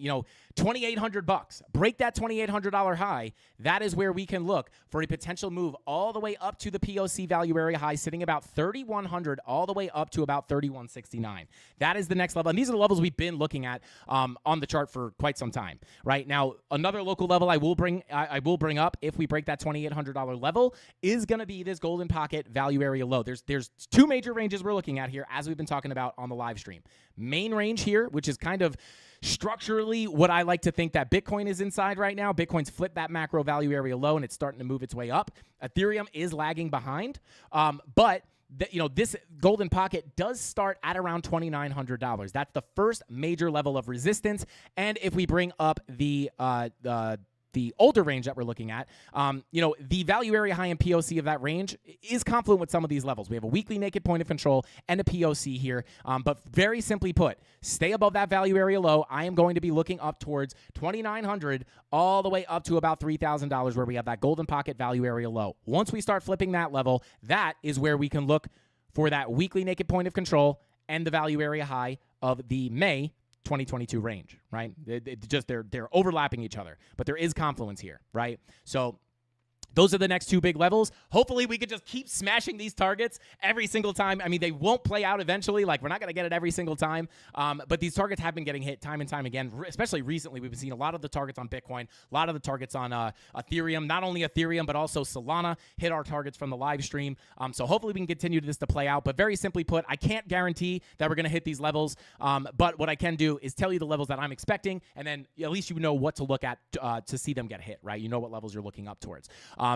$2,800, break that $2,800 high, that is where we can look for a potential move all the way up to the POC value area high, sitting about 3,100 all the way up to about 3,169. That is the next level. And these are the levels we've been looking at on the chart for quite some time. Right now, another local level I will bring up if we break that $2,800 level is going to be this golden pocket value area low. There's two major ranges we're looking at here, as we've been talking about on the live stream. Main range here, which is kind of structurally what I like to think that Bitcoin is inside right now. Bitcoin's flipped that macro value area low, and it's starting to move its way up. Ethereum is lagging behind, but this golden pocket does start at around $2,900. That's the first major level of resistance. And if we bring up the older range that we're looking at, the value area high and POC of that range is confluent with some of these levels. We have a weekly naked point of control and a POC here, but very simply put, stay above that value area low. I am going to be looking up towards $2,900 all the way up to about $3,000 where we have that golden pocket value area low. Once we start flipping that level, that is where we can look for that weekly naked point of control and the value area high of the May 2022 range, right? They're overlapping each other, but there is confluence here, right? So those are the next two big levels. Hopefully we could just keep smashing these targets every single time. I mean, they won't play out eventually. Like, we're not going to get it every single time. But these targets have been getting hit time and time again, especially recently. We've been seeing a lot of the targets on Bitcoin, a lot of the targets on Ethereum, not only Ethereum, but also Solana hit our targets from the live stream. So hopefully we can continue this to play out. But very simply put, I can't guarantee that we're going to hit these levels. But what I can do is tell you the levels that I'm expecting, and then at least you know what to look at to see them get hit, right? You know what levels you're looking up towards.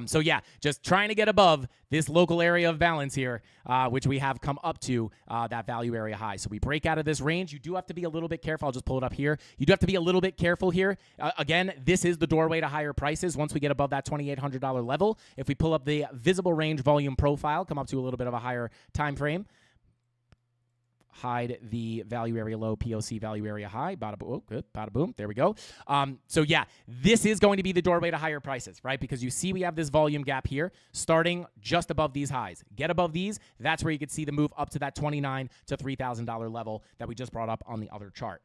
So yeah, just trying to get above this local area of balance here, which we have come up to that value area high. So we break out of this range. You do have to be a little bit careful. I'll just pull it up here. You do have to be a little bit careful here. Again, this is the doorway to higher prices once we get above that $2,800 level. If we pull up the visible range volume profile, come up to a little bit of a higher time frame, hide the value area low, POC value area high. Bada boom. Oh, good. Bada boom. There we go. So yeah, this is going to be the doorway to higher prices, right? Because you see we have this volume gap here starting just above these highs. Get above these. That's where you could see the move up to that $2,900 to $3,000 level that we just brought up on the other chart.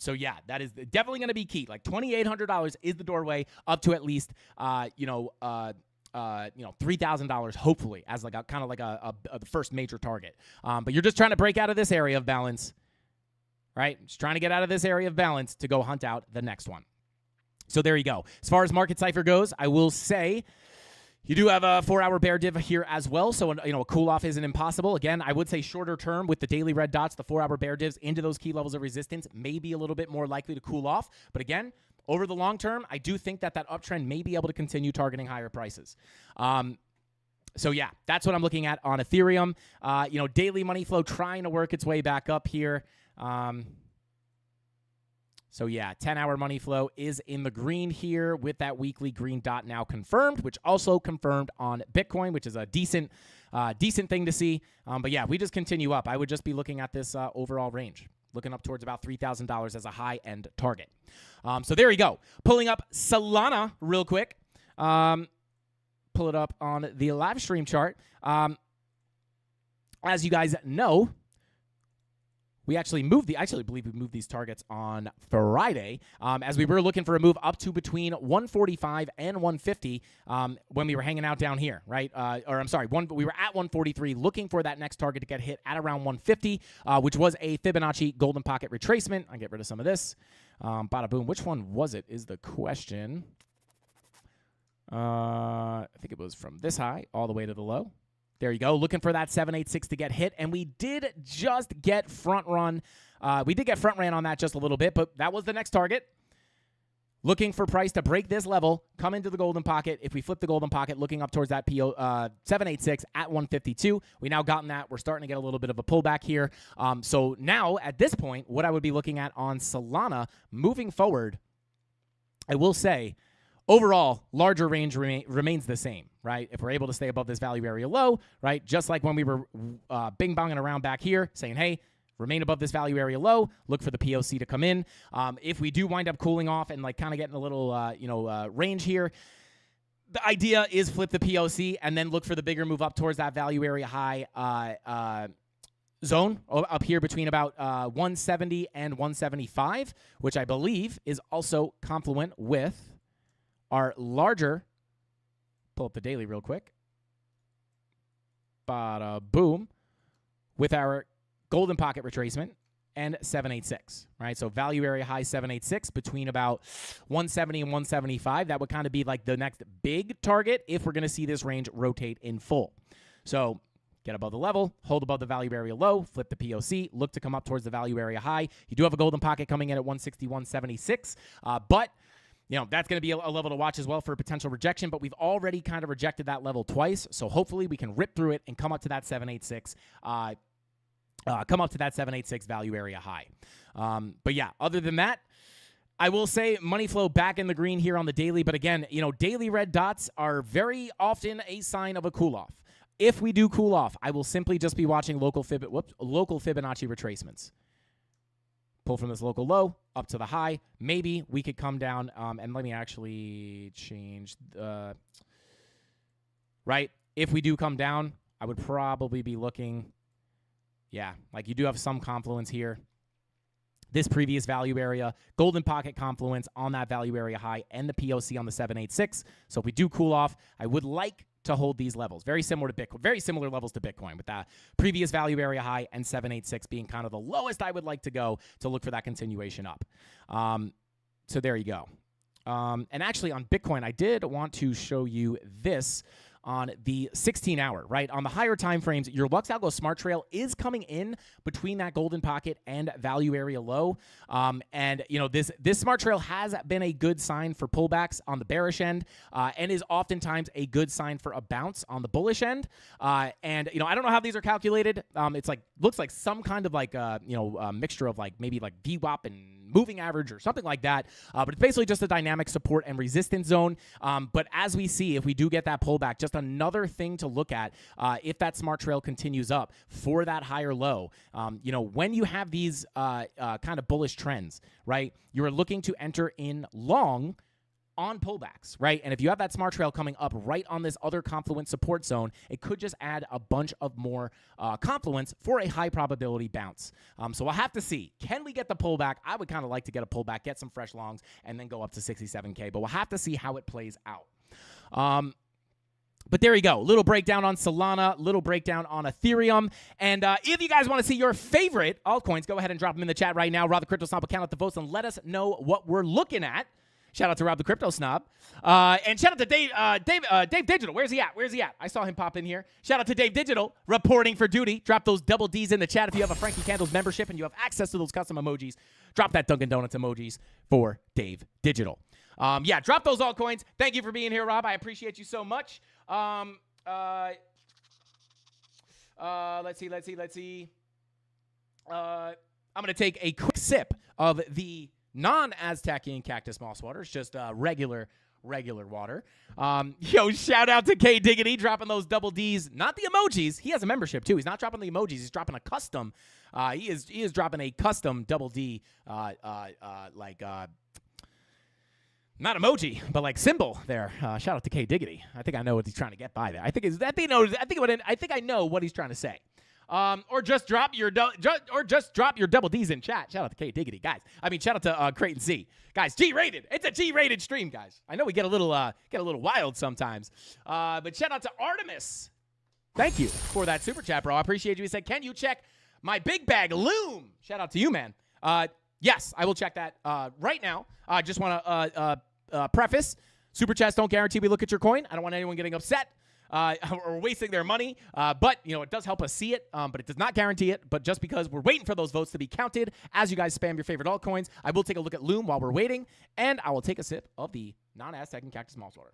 So yeah, that is definitely going to be key. Like $2,800 is the doorway up to at least, $3,000 hopefully as like a kind of like a first major target. But you're just trying to break out of this area of balance, right? Just trying to get out of this area of balance to go hunt out the next one. So there you go. As far as market cipher goes, I will say you do have a 4-hour bear div here as well. So, a cool off isn't impossible. Again, I would say shorter term with the daily red dots, the 4-hour bear divs into those key levels of resistance may be a little bit more likely to cool off. But again, over the long term, I do think that uptrend may be able to continue targeting higher prices. So yeah, that's what I'm looking at on Ethereum. Daily money flow trying to work its way back up here. So yeah, 10-hour money flow is in the green here with that weekly green dot now confirmed, which also confirmed on Bitcoin, which is a decent thing to see. But yeah, we just continue up. I would just be looking at this overall range, looking up towards about $3,000 as a high-end target. So there you go. Pulling up Solana real quick. Pull it up on the live stream chart. As you guys know, we actually believe we moved these targets on Friday as we were looking for a move up to between 145 and 150 when we were hanging out down here, right? We were at 143 looking for that next target to get hit at around 150, which was a Fibonacci golden pocket retracement. I'll get rid of some of this. Bada boom. Which one was it is the question. I think it was from this high all the way to the low. There you go. Looking for that 786 to get hit, and we did just get front run. We did get front ran on that just a little bit, but that was the next target. Looking for price to break this level, come into the golden pocket. If we flip the golden pocket, looking up towards that 786 at 152. We now gotten that. We're starting to get a little bit of a pullback here. So now at this point, what I would be looking at on Solana moving forward, I will say, overall, larger range remains the same, right? If we're able to stay above this value area low, right? Just like when we were bing-bonging around back here saying, hey, remain above this value area low, look for the POC to come in. If we do wind up cooling off and like kind of getting a little, range here, the idea is flip the POC and then look for the bigger move up towards that value area high zone up here between about 170 and 175, which I believe is also confluent with our larger, pull up the daily real quick, bada boom, with our golden pocket retracement and 786, right? So value area high 786 between about 170 and 175. That would kind of be like the next big target if we're going to see this range rotate in full. So get above the level, hold above the value area low, flip the POC, look to come up towards the value area high. You do have a golden pocket coming in at 160, 176, but that's going to be a level to watch as well for a potential rejection, but we've already kind of rejected that level twice, so hopefully we can rip through it and come up to that 786, value area high. But yeah, other than that, I will say money flow back in the green here on the daily, but again, daily red dots are very often a sign of a cool-off. If we do cool off, I will simply just be watching local Fibonacci retracements. Pull from this local low up to the high. Maybe we could come down, and let me actually change right. If we do come down, I would probably be looking, like you do have some confluence here. This previous value area, golden pocket confluence on that value area high and the POC on the 786. So if we do cool off, I would like to hold these levels. Very similar to Bitcoin, very similar levels to Bitcoin, with that previous value area high and 786 being kind of the lowest I would like to go to look for that continuation up. So there you go. And actually on Bitcoin, I did want to show you this on the 16-hour, right? On the higher time frames, your Lux Algo Smart Trail is coming in between that golden pocket and value area low. And this Smart Trail has been a good sign for pullbacks on the bearish end, and is oftentimes a good sign for a bounce on the bullish end. And I don't know how these are calculated. It's like looks like some kind of like a mixture of like maybe like VWAP and moving average or something like that. But it's basically just a dynamic support and resistance zone. But as we see, if we do get that pullback, just another thing to look at if that smart trail continues up for that higher low. When you have these kind of bullish trends, right, you're looking to enter in long on pullbacks, right? And if you have that smart trail coming up right on this other confluent support zone, it could just add a bunch of more confluence for a high probability bounce. So we'll have to see. Can we get the pullback? I would kind of like to get a pullback, get some fresh longs, and then go up to 67K. But we'll have to see how it plays out. But there you go. Little breakdown on Solana, little breakdown on Ethereum. And if you guys want to see your favorite altcoins, go ahead and drop them in the chat right now. Rob the Crypto Snob will count out the votes and let us know what we're looking at. Shout out to Rob the Crypto Snob. And shout out to Dave Digital. Where's he at? I saw him pop in here. Shout out to Dave Digital, reporting for duty. Drop those double Ds in the chat if you have a Frankie Candles membership and you have access to those custom emojis. Drop that Dunkin' Donuts emojis for Dave Digital. Drop those altcoins. Thank you for being here, Rob. I appreciate you so much. Let's see. I'm going to take a quick sip of the non-Aztecian cactus moss water. It's just regular water. Shout out to K Diggity dropping those double Ds, not the emojis. He has a membership too. He's not dropping the emojis. He's dropping a custom. He is dropping a custom double D, not emoji, but like symbol there. Shout out to K Diggity. I think I know what he's trying to get by there. I think I know what he's trying to say. Or just drop your double D's in chat. Shout out to K Diggity, guys. Shout out to Creighton C, guys. G-rated. It's a G-rated stream, guys. I know we get a little wild sometimes, but shout out to Artemis. Thank you for that super chat, bro. I appreciate you. He said, "Can you check my big bag loom?" Shout out to you, man. Yes, I will check that right now. I just want to preface: super chats don't guarantee we look at your coin. I don't want anyone getting upset. Or wasting their money, but it does help us see it, but it does not guarantee it. But just because we're waiting for those votes to be counted, as you guys spam your favorite altcoins, I will take a look at Loom while we're waiting, and I will take a sip of the non-Aztec and Cactus Malt Water.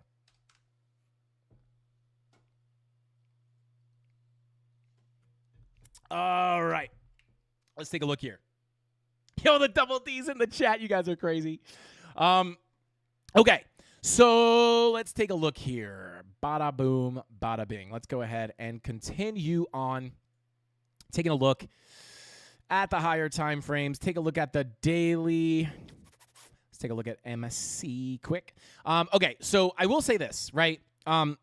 All right, let's take a look here. Yo, the double D's in the chat, you guys are crazy. Okay. So let's take a look here. Bada boom, bada bing. Let's go ahead and continue on taking a look at the higher time frames. Take a look at the daily. Let's take a look at MSC quick. Okay, so I will say this, right? What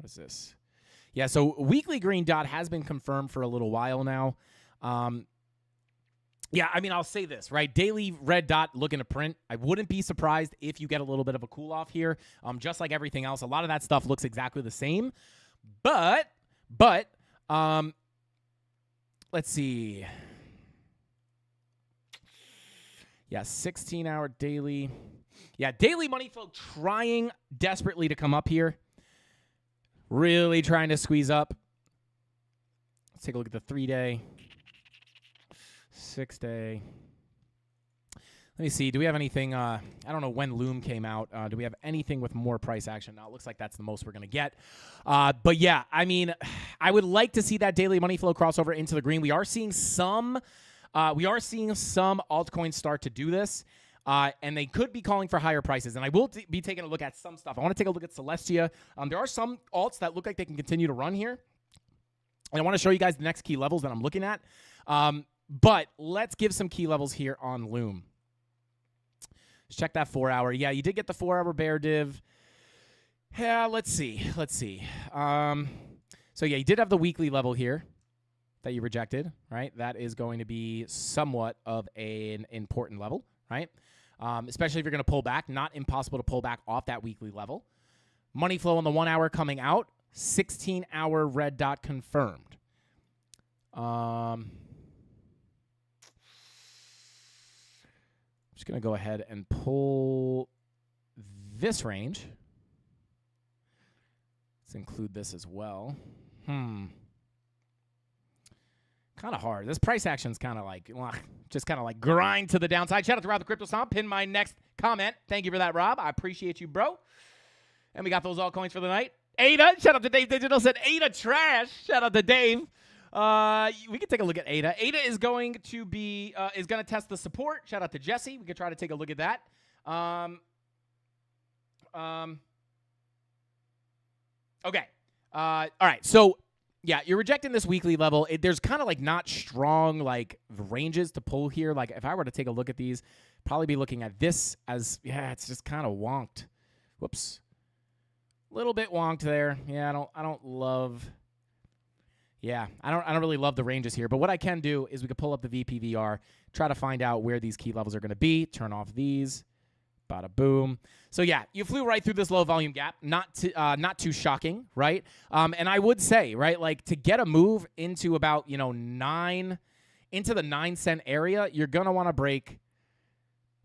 is this? Yeah, so weekly green dot has been confirmed for a little while now. Yeah, I'll say this, right? Daily red dot looking to print. I wouldn't be surprised if you get a little bit of a cool off here. Just like everything else, a lot of that stuff looks exactly the same. But let's see. Yeah, 16-hour daily. Yeah, daily money flow trying desperately to come up here. Really trying to squeeze up. Let's take a look at the 3-day. 6-day. Let me see. Do we have anything? I don't know when Loom came out. Do we have anything with more price action? No, it looks like that's the most we're going to get. But yeah, I would like to see that daily money flow crossover into the green. We are seeing some altcoins start to do this, and they could be calling for higher prices. And I will be taking a look at some stuff. I want to take a look at Celestia. There are some alts that look like they can continue to run here. And I want to show you guys the next key levels that I'm looking at. But let's give some key levels here on Loom. Let's check that 4-hour. Yeah, you did get the 4-hour bear div. Yeah, let's see. So yeah, you did have the weekly level here that you rejected, right? That is going to be somewhat of an important level, right? Especially if you're going to pull back. Not impossible to pull back off that weekly level. Money flow on the 1-hour coming out. 16-hour red dot confirmed. Just going to go ahead and pull this range. Let's include this as well. Kind of hard. This price action's kind of like, just kind of like grind to the downside. Shout out to Rob the Crypto Stomp. Pin my next comment. Thank you for that, Rob. I appreciate you, bro. And we got those altcoins for the night. Ada, shout out to Dave Digital, said Ada trash. Shout out to Dave. We can take a look at Ada. Ada is going to be going to test the support. Shout out to Jesse. We could try to take a look at that. Okay. All right. So yeah, you're rejecting this weekly level. There's kind of like not strong like ranges to pull here. Like if I were to take a look at these, probably be looking at this as it's just kind of wonked. Whoops. A little bit wonked there. Yeah, I don't love. Yeah, I don't really love the ranges here. But what I can do is we could pull up the VPVR, try to find out where these key levels are going to be. Turn off these. Bada boom. So yeah, you flew right through this low volume gap. Not too shocking, right? And I would say, right, like to get a move into about into the 9-cent area, you're gonna want to break.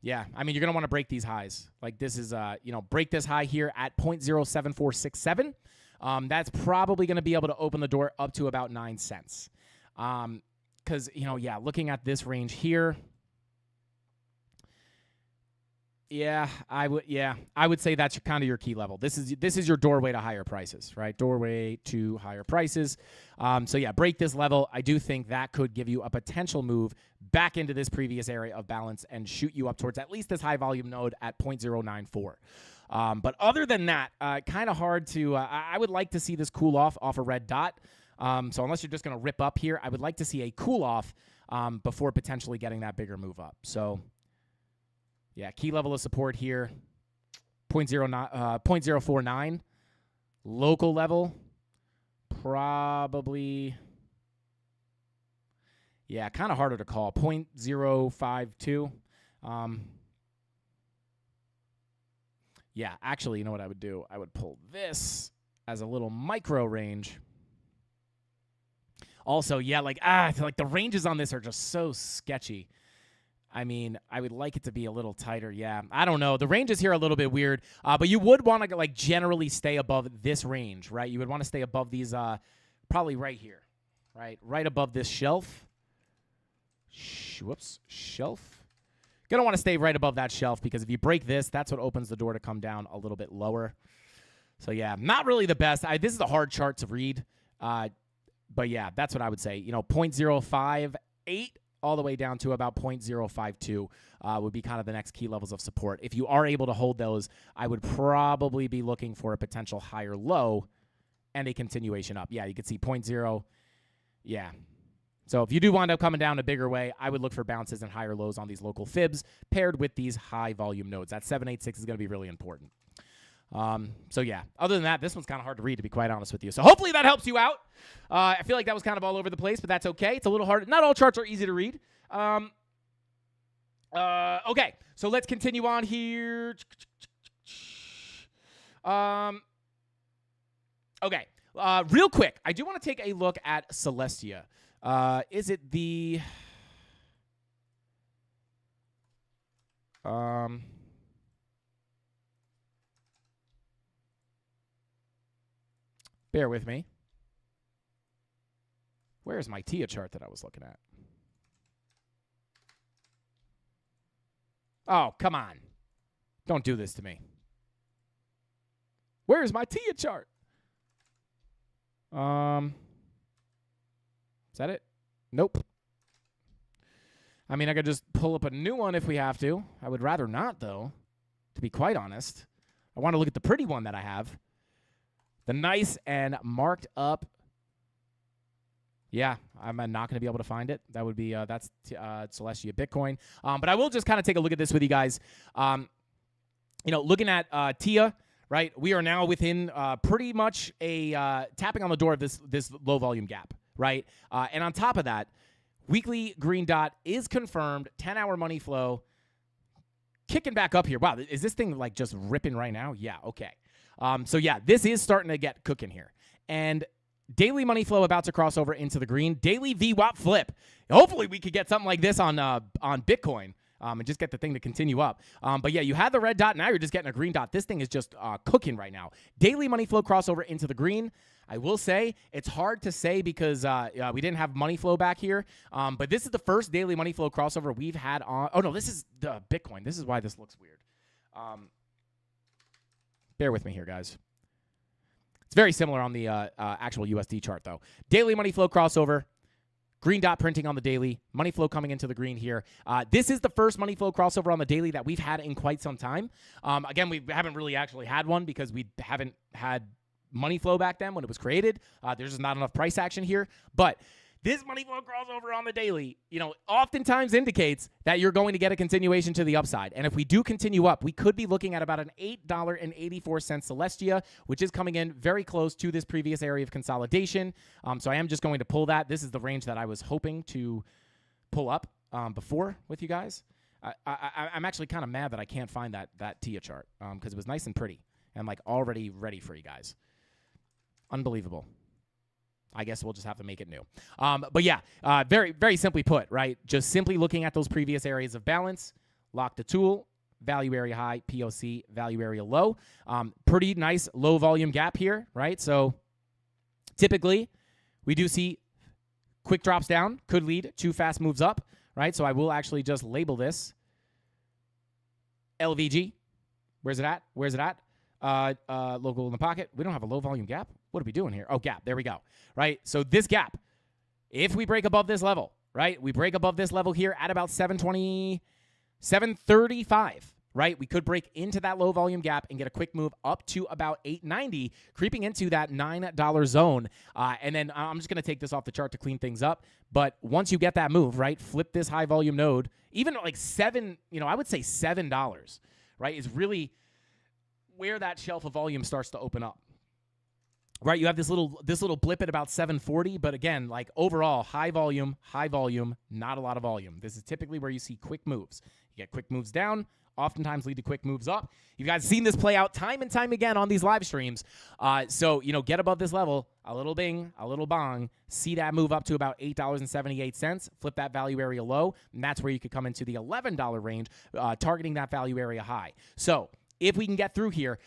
Yeah, you're gonna want to break these highs. Like this is break this high here at 0.07467. That's probably going to be able to open the door up to about 9 cents. Because, looking at this range here, I would say that's kind of your key level. This is your doorway to higher prices, right? Doorway to higher prices. So yeah, break this level. I do think that could give you a potential move back into this previous area of balance and shoot you up towards at least this high volume node at 0.094. But other than that, kind of hard to. I would like to see this cool off a red dot. So unless you're just going to rip up here, I would like to see a cool off before potentially getting that bigger move up. So. Yeah, key level of support here, 0.049. Local level, probably, Yeah, kind of harder to call. 0.052. Yeah, actually, you know what I would do? I would pull this as a little micro range. Also, yeah, like the ranges on this are just so sketchy. I mean, I would like it to be a little tighter. Yeah, I don't know. The ranges here are a little bit weird, but you would want to like generally stay above this range, right? You would want to stay above these, probably right here, right above this shelf. Whoops, shelf. Gonna want to stay right above that shelf because if you break this, that's what opens the door to come down a little bit lower. So yeah, not really the best. This is a hard chart to read, but yeah, that's what I would say. 0.058 all the way down to about 0.052 would be kind of the next key levels of support. If you are able to hold those, I would probably be looking for a potential higher low and a continuation up. Yeah, you can see 0.0. Yeah. So if you do wind up coming down a bigger way, I would look for bounces and higher lows on these local fibs paired with these high volume nodes. That 786 is going to be really important. So yeah, other than that, this one's kind of hard to read, to be quite honest with you. So hopefully that helps you out. I feel like that was kind of all over the place, but that's okay. It's a little hard. Not all charts are easy to read. Okay, so let's continue on here. Okay, real quick, I do want to take a look at Celestia. Is it the... Bear with me. Where's my TIA chart that I was looking at? Oh, come on. Don't do this to me. Where's my TIA chart? Is that it? Nope. I mean, I could just pull up a new one if we have to. I would rather not, though, to be quite honest. I want to look at the pretty one that I have. The nice and marked up. Yeah, I'm not going to be able to find it. That would be, that's Celestia Bitcoin. But I will just kind of take a look at this with you guys. Looking at TIA, right? We are now within pretty much a tapping on the door of this low volume gap, right? And on top of that, weekly green dot is confirmed. 10-hour money flow kicking back up here. Wow, is this thing like just ripping right now? Yeah, okay. So yeah, this is starting to get cooking here. And daily money flow about to cross over into the green. Daily VWAP flip. Hopefully we could get something like this on Bitcoin and just get the thing to continue up. But yeah, you had the red dot. Now you're just getting a green dot. This thing is just cooking right now. Daily money flow crossover into the green. I will say it's hard to say because we didn't have money flow back here. But this is the first daily money flow crossover we've had on. Oh, no, this is the Bitcoin. This is why this looks weird. Bear with me here, guys. It's very similar on the actual USD chart, though. Daily money flow crossover. Green dot printing on the daily. Money flow coming into the green here. This is the first money flow crossover on the daily that we've had in quite some time. Again, we haven't really actually had one because we haven't had money flow back then when it was created. There's just not enough price action here. But this money flow crossover on the daily, oftentimes indicates that you're going to get a continuation to the upside. And if we do continue up, we could be looking at about an $8.84 Celestia, which is coming in very close to this previous area of consolidation. So I am just going to pull that. This is the range that I was hoping to pull up before with you guys. I'm actually kind of mad that I can't find that TIA chart because it was nice and pretty and like already ready for you guys. Unbelievable. I guess we'll just have to make it new. But yeah, very, very simply put, right? Just simply looking at those previous areas of balance, lock the tool, value area high, POC, value area low. Pretty nice low volume gap here, right? So typically we do see quick drops down, could lead to fast moves up, right? So I will actually just label this LVG. Where's it at? Where's it at? Local in the pocket. We don't have a low volume gap. What are we doing here? Oh, gap. There we go. Right? So this gap, if we break above this level, right? We break above this level here at about 720, 735, right? We could break into that low volume gap and get a quick move up to about 890, creeping into that $9 zone. And then I'm just going to take this off the chart to clean things up. But once you get that move, right? Flip this high volume node, even like I would say $7, right? Is really where that shelf of volume starts to open up. right? You have this little blip at about 740, but again, like overall, high volume, not a lot of volume. This is typically where you see quick moves. You get quick moves down, oftentimes lead to quick moves up. You guys seen this play out time and time again on these live streams. So, get above this level, a little bing, a little bong, see that move up to about $8.78, flip that value area low, and that's where you could come into the $11 range, targeting that value area high. So, if we can get through here,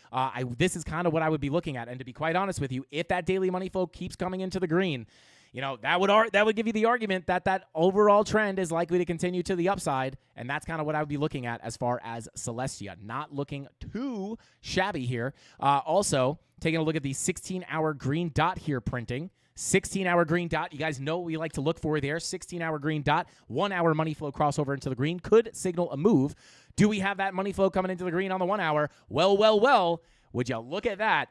this is kind of what I would be looking at. And to be quite honest with you, if that daily money flow keeps coming into the green, that would give you the argument that overall trend is likely to continue to the upside. And that's kind of what I would be looking at as far as Celestia. Not looking too shabby here. Also, taking a look at the 16-hour green dot here printing. 16-hour green dot. You guys know what we like to look for there. 16-hour green dot. 1 hour money flow crossover into the green could signal a move. Do we have that money flow coming into the green on the 1 hour? Well. Would you look at that?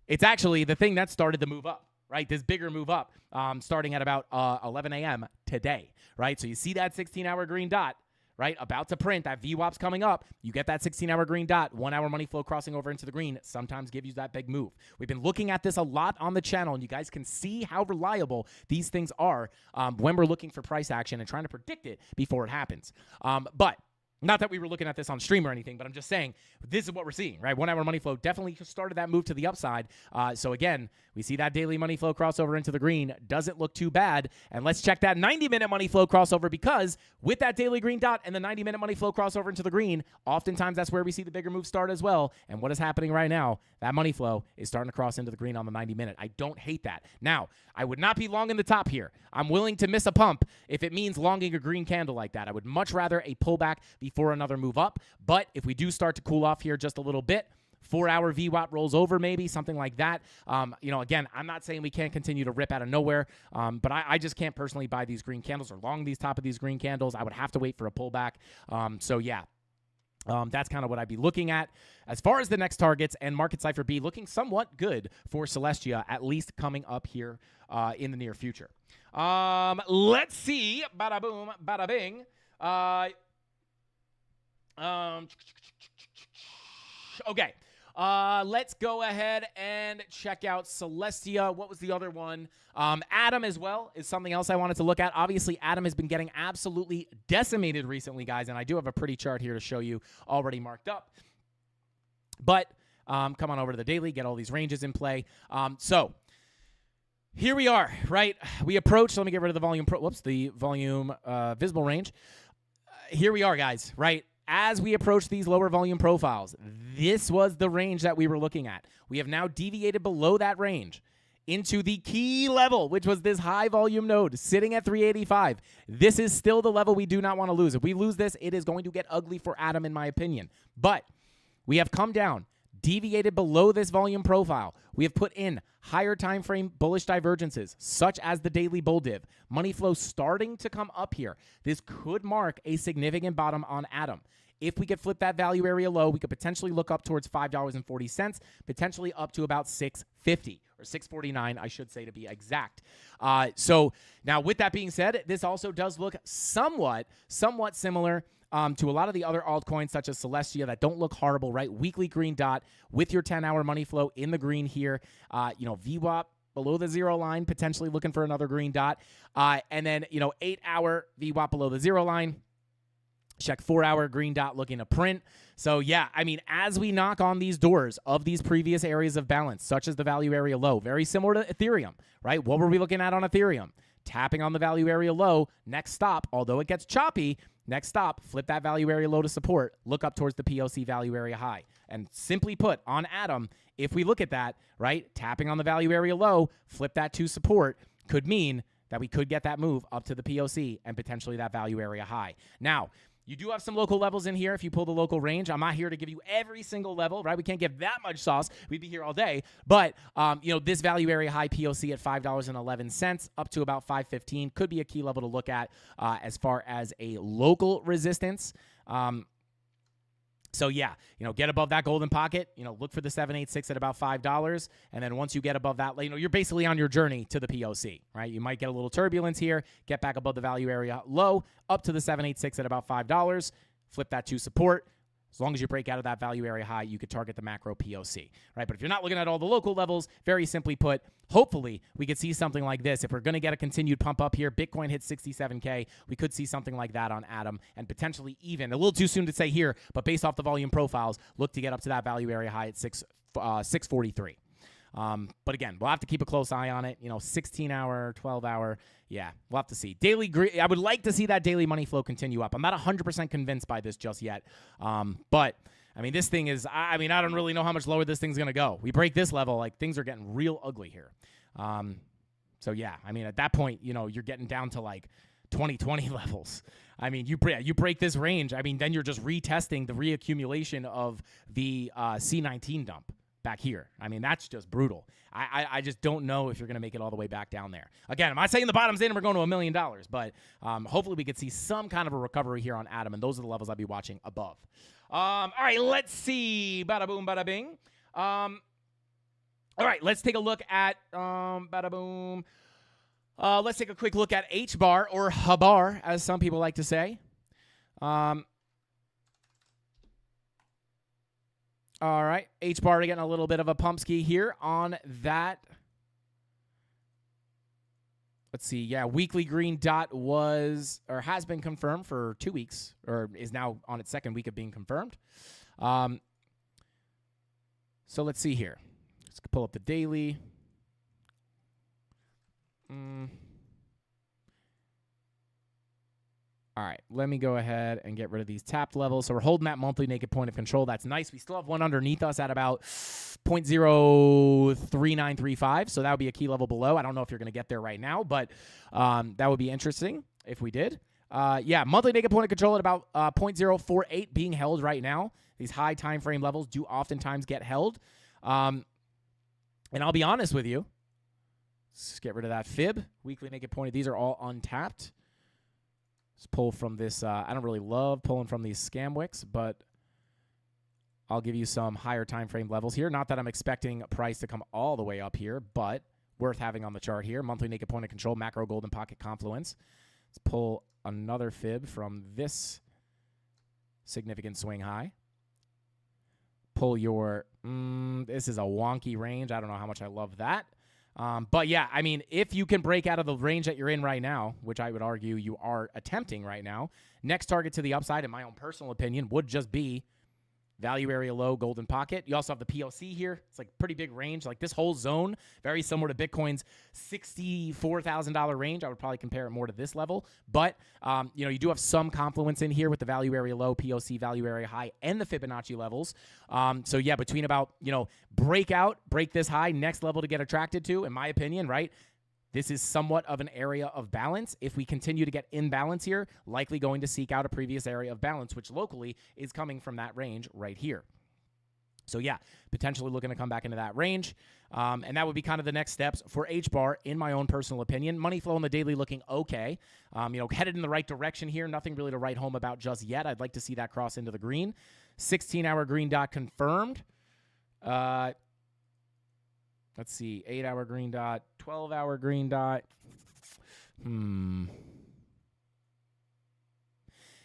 It's actually the thing that started the move up, right? This bigger move up starting at about 11 a.m. today, right? So you see that 16-hour green dot, right? About to print. That VWAP's coming up. You get that 16-hour green dot, 1 hour money flow crossing over into the green, sometimes give you that big move. We've been looking at this a lot on the channel, and you guys can see how reliable these things are when we're looking for price action and trying to predict it before it happens. But not that we were looking at this on stream or anything, but I'm just saying this is what we're seeing, right? 1 hour money flow definitely started that move to the upside. So again, we see that daily money flow crossover into the green. Doesn't look too bad. And let's check that 90-minute money flow crossover, because with that daily green dot and the 90-minute money flow crossover into the green, oftentimes that's where we see the bigger move start as well. And what is happening right now, that money flow is starting to cross into the green on the 90-minute. I don't hate that. Now, I would not be long in the top here. I'm willing to miss a pump if it means longing a green candle like that. I would much rather a pullback before another move up. But if we do start to cool off here just a little bit, 4 hour VWAP rolls over, maybe something like that. Again, I'm not saying we can't continue to rip out of nowhere, but I just can't personally buy these green candles or long these top of these green candles. I would have to wait for a pullback. That's kind of what I'd be looking at. As far as the next targets, and Market Cipher B looking somewhat good for Celestia, at least coming up here in the near future. Let's see. Bada boom, bada bing. Okay. Let's go ahead and check out Celestia. What was the other one? Atom as well is something else I wanted to look at. Obviously, Atom has been getting absolutely decimated recently, guys, and I do have a pretty chart here to show you already marked up. But come on over to the daily, get all these ranges in play. So here we are, right? We approach, let me get rid of the volume, the volume visible range. Here we are, guys, right? As we approach these lower volume profiles, this was the range that we were looking at. We have now deviated below that range into the key level, which was this high volume node sitting at 385. This is still the level we do not want to lose. If we lose this, it is going to get ugly for Atom, in my opinion. But we have come down, deviated below this volume profile. We have put in higher time frame bullish divergences, such as the daily bull div. Money flow starting to come up here. This could mark a significant bottom on Atom. If we could flip that value area low, we could potentially look up towards $5.40, potentially up to about $6.50 or $6.49, I should say, to be exact. So now with that being said, this also does look somewhat similar to a lot of the other altcoins such as Celestia that don't look horrible, right? Weekly green dot with your 10-hour money flow in the green here. VWAP below the zero line, potentially looking for another green dot. And then, 8-hour VWAP below the zero line. Check 4-hour green dot looking to print. So, yeah, I mean, as we knock on these doors of these previous areas of balance, such as the value area low, very similar to Ethereum, right? What were we looking at on Ethereum? Tapping on the value area low, next stop, although it gets choppy, next stop, flip that value area low to support, look up towards the POC value area high. And simply put, on Atom, if we look at that, right, tapping on the value area low, flip that to support, could mean that we could get that move up to the POC and potentially that value area high. Now, you do have some local levels in here if you pull the local range. I'm not here to give you every single level, right? We can't give that much sauce. We'd be here all day. But, this value area high POC at $5.11 up to about $5.15 could be a key level to look at as far as a local resistance. So, yeah, get above that golden pocket, look for the 786 at about $5. And then once you get above that, you're basically on your journey to the POC, right? You might get a little turbulence here, get back above the value area low, up to the 786 at about $5, flip that to support, As long as you break out of that value area high, you could target the macro POC, right? But if you're not looking at all the local levels, very simply put, hopefully we could see something like this. If we're going to get a continued pump up here, Bitcoin hits 67K, we could see something like that on Atom, and potentially even, a little too soon to say here, but based off the volume profiles, look to get up to that value area high at 643. But again, we'll have to keep a close eye on it. 16-hour, 12-hour. Yeah, we'll have to see. I would like to see that daily money flow continue up. I'm not 100% convinced by this just yet. But, I mean, this thing is, I don't really know how much lower this thing's going to go. We break this level, like, things are getting real ugly here. So, yeah, I mean, at that point, you're getting down to, like, 2020 levels. I mean, you break this range. I mean, then you're just retesting the reaccumulation of the C19 dump back here. I mean, that's just brutal. I just don't know if you're going to make it all the way back down there. Again, I'm not saying the bottom's in and we're going to $1 million, but hopefully we could see some kind of a recovery here on Atom, and those are the levels I'll be watching above. All right, let's see. Bada boom, bada bing. All right, let's take a look at bada boom. Let's take a quick look at H-bar, or H-bar, as some people like to say. All right, H-bar getting a little bit of a pump ski here on that. Let's see. Yeah, weekly green dot has been confirmed for 2 weeks, or is now on its second week of being confirmed. So let's see here. Let's pull up the daily. All right, let me go ahead and get rid of these tapped levels. So we're holding that monthly naked point of control. That's nice. We still have one underneath us at about 0.03935. So that would be a key level below. I don't know if you're going to get there right now, but that would be interesting if we did. Yeah, monthly naked point of control at about 0.048 being held right now. These high time frame levels do oftentimes get held. And I'll be honest with you. Let's get rid of that fib. Weekly naked point. These are all untapped. Let's pull from this. I don't really love pulling from these scam wicks, but I'll give you some higher time frame levels here. Not that I'm expecting price to come all the way up here, but worth having on the chart here. Monthly naked point of control, macro golden pocket confluence. Let's pull another fib from this significant swing high. Pull your, this is a wonky range. I don't know how much I love that. But yeah, I mean, if you can break out of the range that you're in right now, which I would argue you are attempting right now, next target to the upside, in my own personal opinion, would just be value area low, golden pocket. You also have the POC here. It's like pretty big range. Like this whole zone, very similar to Bitcoin's $64,000 range. I would probably compare it more to this level. But, you do have some confluence in here with the value area low, POC, value area high, and the Fibonacci levels. So, yeah, between about, break this high, next level to get attracted to, in my opinion, right? This is somewhat of an area of balance. If we continue to get imbalance here, likely going to seek out a previous area of balance, which locally is coming from that range right here. So yeah, potentially looking to come back into that range. And that would be kind of the next steps for H-bar, in my own personal opinion. Money flow on the daily looking okay. Headed in the right direction here. Nothing really to write home about just yet. I'd like to see that cross into the green. 16-hour green dot confirmed. Let's see, 8-hour green dot, 12-hour green dot.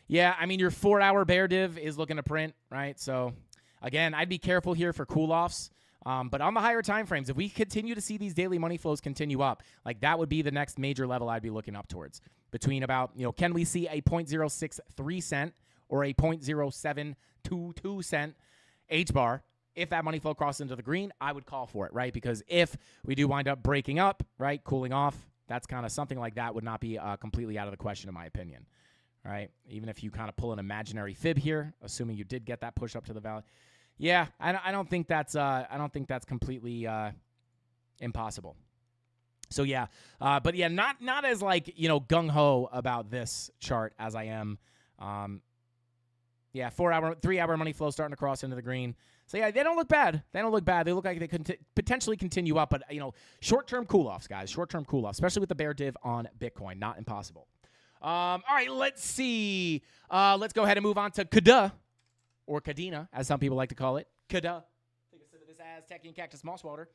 Yeah, I mean, your 4-hour bear div is looking to print, right? So, again, I'd be careful here for cool-offs. But on the higher time frames, if we continue to see these daily money flows continue up, like that would be the next major level I'd be looking up towards. Between about, can we see a 0.063 cent or a 0.0722 cent H-bar? If that money flow crosses into the green, I would call for it, right? Because if we do wind up breaking up, right, cooling off, that's kind of something like that would not be completely out of the question, in my opinion, right? Even if you kind of pull an imaginary fib here, assuming you did get that push up to the value, yeah, I don't think that's completely impossible. So yeah, but yeah, not as like gung ho about this chart as I am. Yeah, 3-hour money flow starting to cross into the green. So, yeah, they don't look bad. They look like they could potentially continue up. But, short-term cool-offs, guys. Short-term cool-offs, especially with the bear div on Bitcoin. Not impossible. All right, let's see. Let's go ahead and move on to KADA, or Kadena, as some people like to call it. KADA. Take a sip of this Aztecian Cactus Moss Water.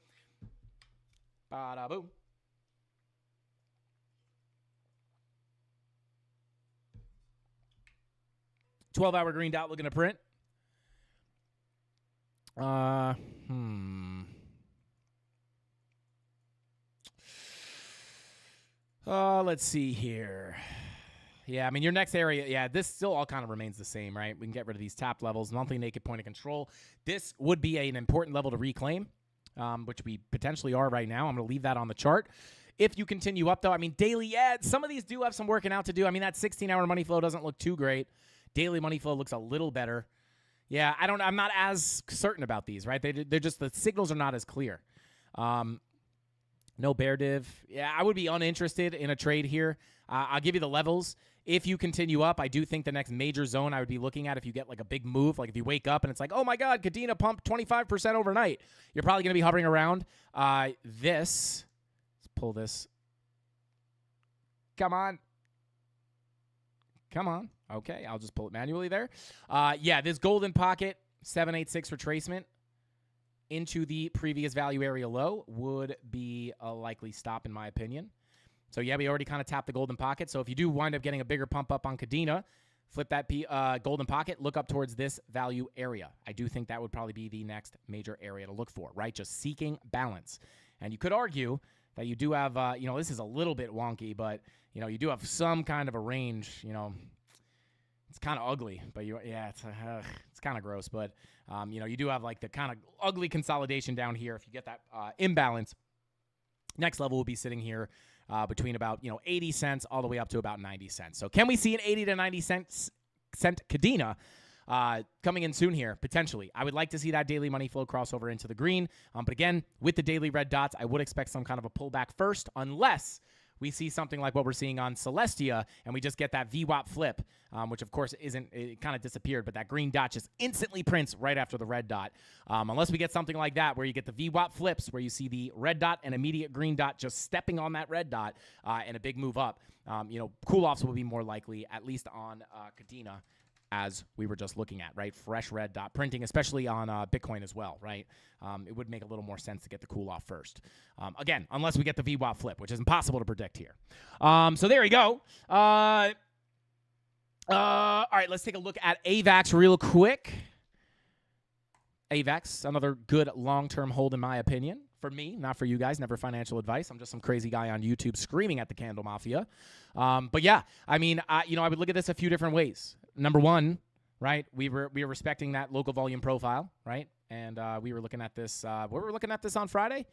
Bada-boom. $12-hour green dot looking to print. Let's see here. Yeah, I mean, your next area, yeah, this still all kind of remains the same, right? We can get rid of these top levels, monthly naked point of control. This would be an important level to reclaim, which we potentially are right now. I'm going to leave that on the chart. If you continue up, though, I mean, daily, yeah, some of these do have some working out to do. I mean, that 16-hour money flow doesn't look too great. Daily money flow looks a little better. Yeah, I'm not as certain about these, right? They're just, the signals are not as clear. No bear div. Yeah, I would be uninterested in a trade here. I'll give you the levels. If you continue up, I do think the next major zone I would be looking at, if you get like a big move, like if you wake up and it's like, oh my God, Kadena pumped 25% overnight, you're probably going to be hovering around let's pull this. Come on. Okay, I'll just pull it manually there. Yeah, this golden pocket, 786 retracement into the previous value area low would be a likely stop in my opinion. So, yeah, we already kind of tapped the golden pocket. So if you do wind up getting a bigger pump up on Kadena, flip that golden pocket, look up towards this value area. I do think that would probably be the next major area to look for, right? Just seeking balance. And you could argue that you do have, this is a little bit wonky, but, you do have some kind of a range, It's kind of ugly, but it's kind of gross. But, you do have like the kind of ugly consolidation down here. If you get that imbalance, next level will be sitting here between about, 80 cents all the way up to about 90 cents. So can we see an 80 to 90 cent Kadena coming in soon here? Potentially. I would like to see that daily money flow crossover into the green. But again, with the daily red dots, I would expect some kind of a pullback first, unless we see something like what we're seeing on Celestia, and we just get that VWAP flip, which of course it kind of disappeared, but that green dot just instantly prints right after the red dot. Unless we get something like that, where you get the VWAP flips, where you see the red dot and immediate green dot just stepping on that red dot and a big move up, cool-offs will be more likely, at least on Kadena, as we were just looking at, right? Fresh red dot printing, especially on Bitcoin as well, right? It would make a little more sense to get the cool off first. Again, unless we get the VWAP flip, which is impossible to predict here. So there we go. All right, let's take a look at AVAX real quick. AVAX, another good long-term hold in my opinion. For me, not for you guys, never financial advice. I'm just some crazy guy on YouTube screaming at the CandleMafia. But yeah, I mean, I would look at this a few different ways. Number one, right, we were respecting that local volume profile, right? And we were looking at this, we were looking at this on Friday.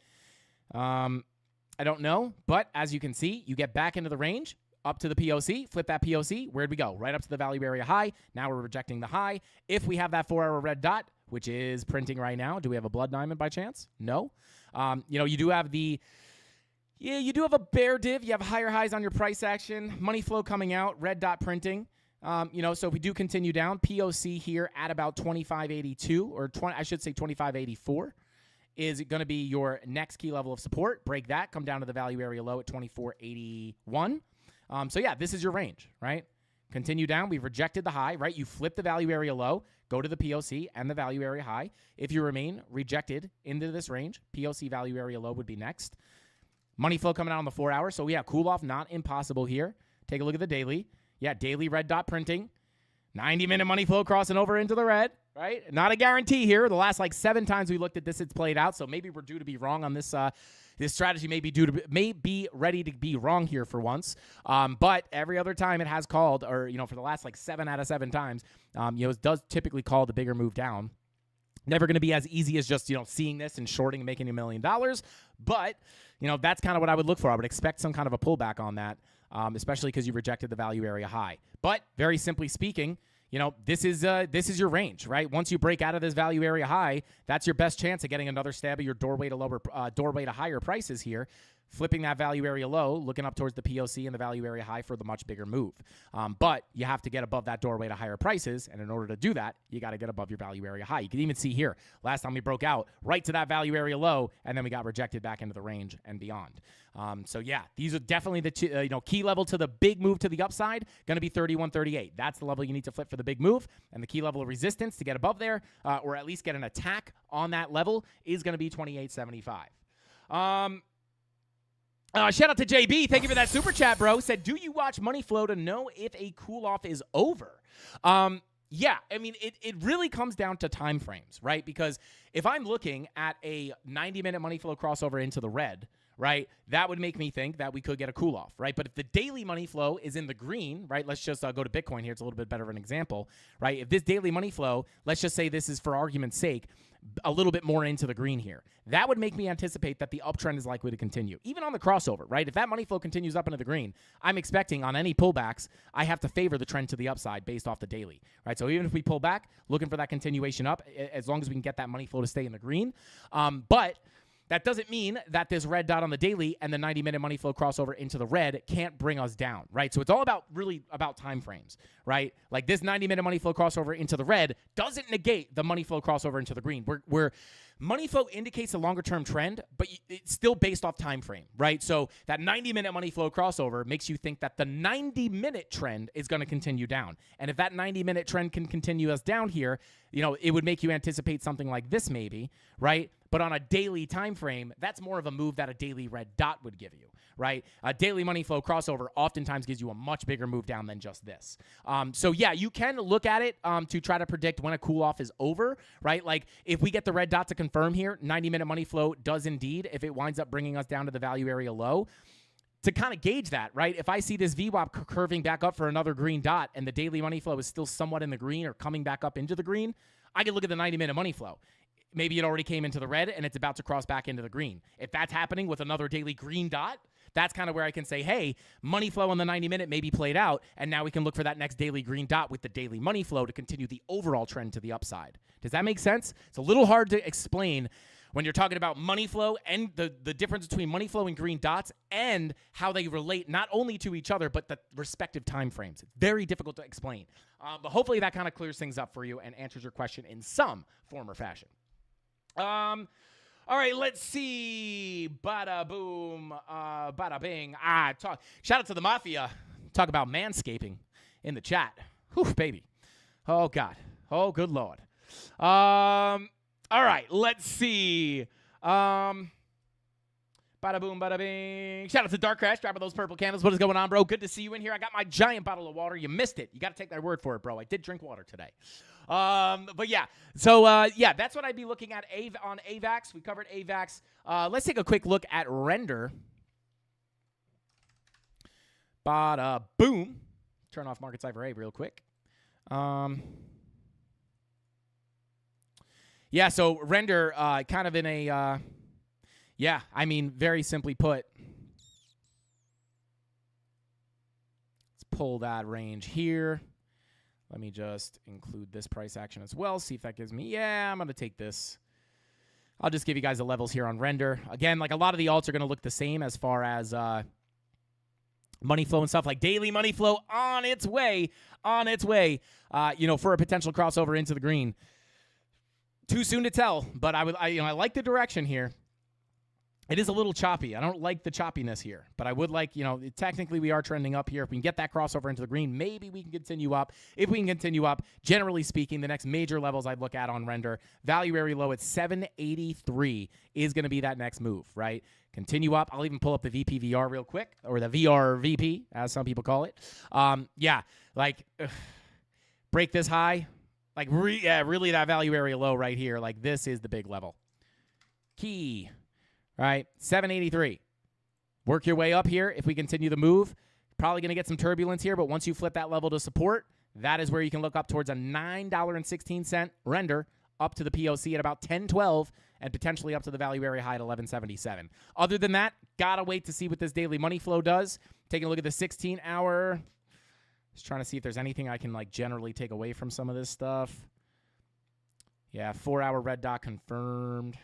I don't know, but as you can see, you get back into the range, up to the POC, flip that POC, where'd we go? Right up to the value area high. Now we're rejecting the high. If we have that 4-hour red dot, which is printing right now, do we have a blood diamond by chance? No. You do have you do have a bear div. You have higher highs on your price action, money flow coming out, red dot printing. So if we do continue down, POC here at about 2582 or 2584 is going to be your next key level of support. Break that, come down to the value area low at 2481. So yeah, this is your range, right? Continue down. We've rejected the high, right? You flip the value area low, go to the POC and the value area high. If you remain rejected into this range, POC value area low would be next. Money flow coming out on the 4 hour. So yeah, cool off, not impossible here. Take a look at the daily. Yeah, daily red dot printing. 90-minute money flow crossing over into the red, right? Not a guarantee here. The last 7 times we looked at this, it's played out. So maybe we're due to be wrong on this. This strategy may be ready to be wrong here for once. But every other time it has called, or for the last 7 out of 7 times, it does typically call the bigger move down. Never going to be as easy as just seeing this and shorting and making $1 million. But that's kind of what I would look for. I would expect some kind of a pullback on that. Especially because you rejected the value area high. But very simply speaking, this is your range, right? Once you break out of this value area high, that's your best chance of getting another stab at your doorway to higher prices here. Flipping that value area low, looking up towards the POC and the value area high for the much bigger move. But you have to get above that doorway to higher prices, and in order to do that, you got to get above your value area high. You can even see here, last time we broke out, right to that value area low, and then we got rejected back into the range and beyond. So yeah, these are definitely the key level to the big move to the upside, going to be 31.38. That's the level you need to flip for the big move, and the key level of resistance to get above there, or at least get an attack on that level, is going to be 28.75. Shout out to JB. Thank you for that super chat, bro. Said, do you watch money flow to know if a cool-off is over? Yeah, I mean, it really comes down to time frames, right? Because if I'm looking at a 90-minute money flow crossover into the red, right, that would make me think that we could get a cool off, right? But if the daily money flow is in the green, right, let's just go to Bitcoin here. It's a little bit better of an example, right? If this daily money flow, let's just say this is for argument's sake, a little bit more into the green here. That would make me anticipate that the uptrend is likely to continue, even on the crossover, right? If that money flow continues up into the green, I'm expecting on any pullbacks, I have to favor the trend to the upside based off the daily, right? So even if we pull back, looking for that continuation up, as long as we can get that money flow to stay in the green. But that doesn't mean that this red dot on the daily and the 90-minute money flow crossover into the red can't bring us down, right? So it's all about really about time frames, right? Like this 90-minute money flow crossover into the red doesn't negate the money flow crossover into the green. Where money flow indicates a longer-term trend, but it's still based off time frame, right? So that 90-minute money flow crossover makes you think that the 90-minute trend is going to continue down. And if that 90-minute trend can continue us down here, you know, it would make you anticipate something like this maybe, right? But on a daily time frame, that's more of a move that a daily red dot would give you, right? A daily money flow crossover oftentimes gives you a much bigger move down than just this. So yeah, you can look at it to try to predict when a cool off is over, right? Like if we get the red dot to confirm here, 90-minute money flow does indeed, if it winds up bringing us down to the value area low, to kind of gauge that, right? If I see this VWAP curving back up for another green dot and the daily money flow is still somewhat in the green or coming back up into the green, I can look at the 90-minute money flow. Maybe it already came into the red and it's about to cross back into the green. If that's happening with another daily green dot, that's kind of where I can say, hey, money flow on the 90-minute may be played out, and now we can look for that next daily green dot with the daily money flow to continue the overall trend to the upside. Does that make sense? It's a little hard to explain when you're talking about money flow and the difference between money flow and green dots and how they relate not only to each other, but the respective time frames. It's very difficult to explain. But hopefully that kind of clears things up for you and answers your question in some form or fashion. All right, let's see. Bada boom, bada bing. Shout out to the Mafia. Talk about manscaping in the chat. Whew, baby. Oh, God. Oh, good Lord. All right, let's see. Bada boom, bada bing. Shout out to Dark Crash, dropping those purple candles. What is going on, bro? Good to see you in here. I got my giant bottle of water. You missed it. You got to take my word for it, bro. I did drink water today. But yeah, so yeah, that's what I'd be looking at on AVAX. We covered AVAX. Let's take a quick look at Render. Bada boom. Turn off Market Cipher A real quick. Yeah, so Render kind of in a, yeah, I mean, very simply put, let's pull that range here. Let me just include this price action as well, see if that gives me, yeah, I'm going to take this. I'll just give you guys the levels here on Render. Again, like a lot of the alts are going to look the same as far as money flow and stuff, like daily money flow on its way, you know, for a potential crossover into the green. Too soon to tell, but I like the direction here. It is a little choppy. I don't like the choppiness here, but I would like, you know, technically we are trending up here. If we can get that crossover into the green, maybe we can continue up. If we can continue up, generally speaking, the next major levels I'd look at on Render, value area low at 783 is going to be that next move, right? Continue up. I'll even pull up the VPVR real quick, or the VRVP, as some people call it. Yeah, like break this high. Like, really that value area low right here. Like, this is the big level. Key. All right, 783. Work your way up here. If we continue the move, probably going to get some turbulence here, but once you flip that level to support, that is where you can look up towards a $9.16 Render up to the POC at about 10.12 and potentially up to the value area high at 11.77. Other than that, got to wait to see what this daily money flow does. Taking a look at the 16-hour. Just trying to see if there's anything I can, like, generally take away from some of this stuff. Yeah, 4-hour red dot confirmed.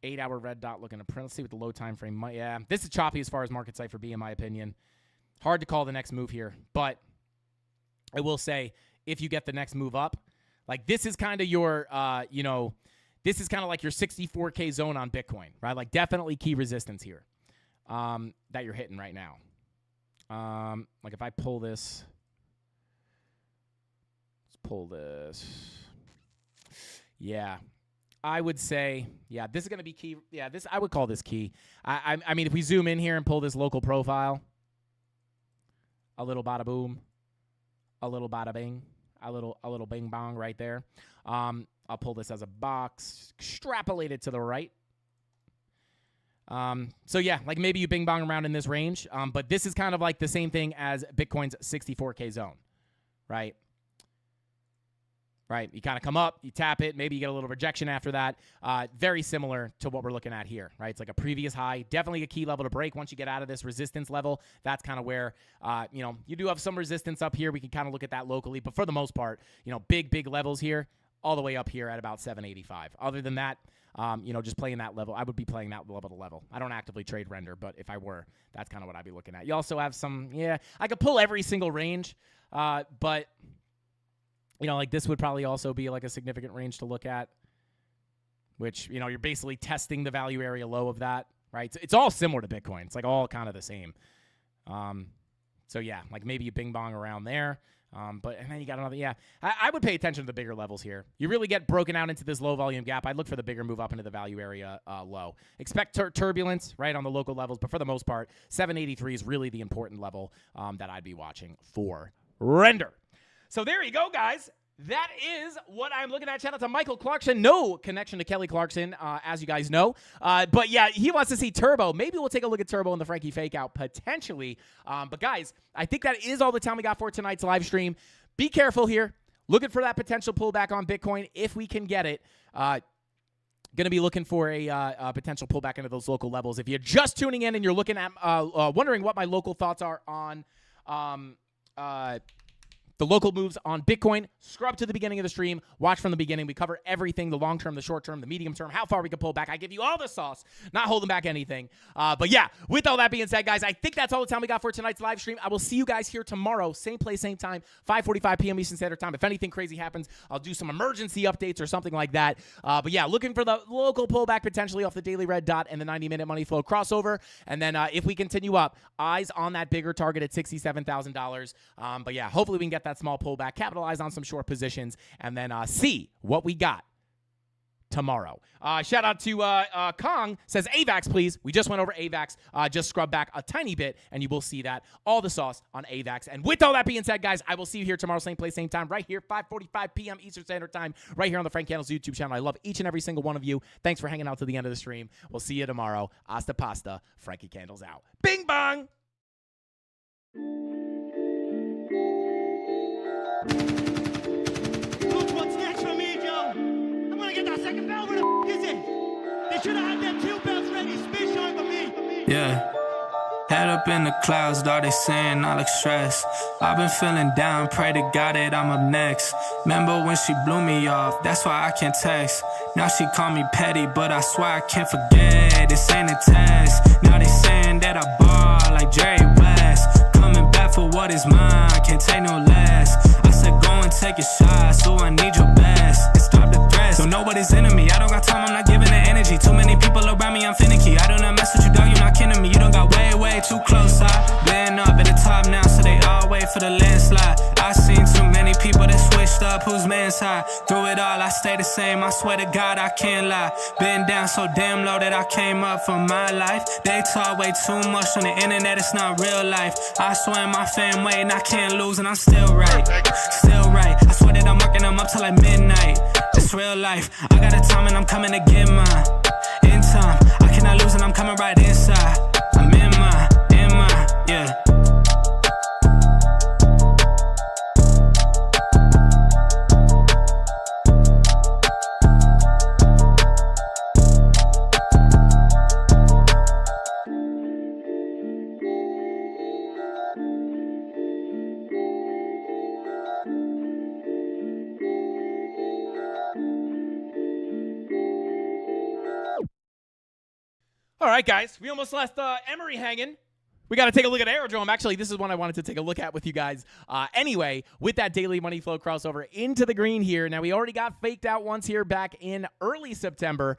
8-hour red dot looking to print. Let's see what the low time frame might. Yeah, this is choppy as far as Market Cipher B, in my opinion. Hard to call the next move here, but I will say if you get the next move up, like this is kind of your, you know, this is kind of like your 64K zone on Bitcoin, right? Like definitely key resistance here that you're hitting right now. Like if I pull this, let's pull this. Yeah. I would say, yeah, this is going to be key. Yeah, this I would call this key. I mean, if we zoom in here and pull this local profile, a little bada boom, a little bada bing, A little bing bong right there. I'll pull this as a box, extrapolate it to the right. So yeah, like maybe you bing bong around in this range, but this is kind of like the same thing as Bitcoin's 64K zone, right? Right, you kind of come up, you tap it, maybe you get a little rejection after that. Very similar to what we're looking at here, right? It's like a previous high, definitely a key level to break. Once you get out of this resistance level, that's kind of where, you do have some resistance up here. We can kind of look at that locally, but for the most part, big levels here, all the way up here at about 785. Other than that, just playing that level, I would be playing that level to level. I don't actively trade render, but if I were, that's kind of what I'd be looking at. You also have some, I could pull every single range, but like this would probably also be like a significant range to look at, which, you're basically testing the value area low of that, right? It's all similar to Bitcoin. It's like all kind of the same. So yeah, like maybe you bing bong around there. And then you got another, I would pay attention to the bigger levels here. You really get broken out into this low volume gap. I'd look for the bigger move up into the value area low. Expect turbulence, right, on the local levels, but for the most part, 783 is really the important level that I'd be watching for render. So there you go, guys. That is what I'm looking at. Shout out to Michael Clarkson. No connection to Kelly Clarkson, as you guys know. But yeah, he wants to see Turbo. Maybe we'll take a look at Turbo in the Frankie Fake Out, potentially. But guys, I think that is all the time we got for tonight's live stream. Be careful here. Looking for that potential pullback on Bitcoin if we can get it. Going to be looking for a potential pullback into those local levels. If you're just tuning in and you're looking at, wondering what my local thoughts are on the local moves on Bitcoin, scrub to the beginning of the stream. Watch from the beginning. We cover everything, the long term, the short term, the medium term, how far we can pull back. I give you all the sauce, not holding back anything. But yeah, with all that being said, guys, I think that's all the time we got for tonight's live stream. I will see you guys here tomorrow, same place, same time, 5:45 p.m. Eastern Standard Time. If anything crazy happens, I'll do some emergency updates or something like that. But yeah, looking for the local pullback potentially off the daily red dot and the 90-minute money flow crossover. And then if we continue up, eyes on that bigger target at $67,000. But yeah, hopefully we can get that small pullback, capitalize on some short positions, and then see what we got tomorrow. Shout out to Kong, says AVAX, please. We just went over AVAX. Just scrub back a tiny bit, and you will see that. All the sauce on AVAX. And with all that being said, guys, I will see you here tomorrow, same place, same time, right here, 5:45 p.m. Eastern Standard Time, right here on the Frank Candles YouTube channel. I love each and every single one of you. Thanks for hanging out to the end of the stream. We'll see you tomorrow. Hasta pasta. Frankie Candles out. Bing bong! Look what's next for me, Joe. I'm gonna get that second bell. Where the is it? They should have had them two bells ready. Spit shine for me. Yeah. Head up in the clouds, dog, they saying I look stressed. I've been feeling down, pray to God that I'm up next. Remember when she blew me off, that's why I can't text. Now she call me petty, but I swear I can't forget. This ain't a test. Now they saying that I ball like Jerry West. Coming back for what is mine, can't take no less. I said go and take a shot, so I need your best. And stop the threats, don't know what is in me. I don't got time, I'm not giving it energy. Too many people around me, I'm finicky. I do not mess with you, dog, you're not kidding me. You don't got way too close. I been up at the top now, so they all wait for the landslide. I seen too many people that switched up, whose man's high. Through it all, I stay the same, I swear to God, I can't lie. Been down so damn low that I came up for my life. They talk way too much on the internet, it's not real life. I swear my fam waiting, I can't lose, and I'm still right. Still right, I swear that I'm working them up till like midnight. It's real life, I got a time and I'm coming to get mine. In time, I cannot lose and I'm coming right inside. I'm in my, yeah. All right, guys, we almost left Emery hanging. We got to take a look at Aerodrome. Actually, this is one I wanted to take a look at with you guys. Anyway, with that daily money flow crossover into the green here. Now, we already got faked out once here back in early September.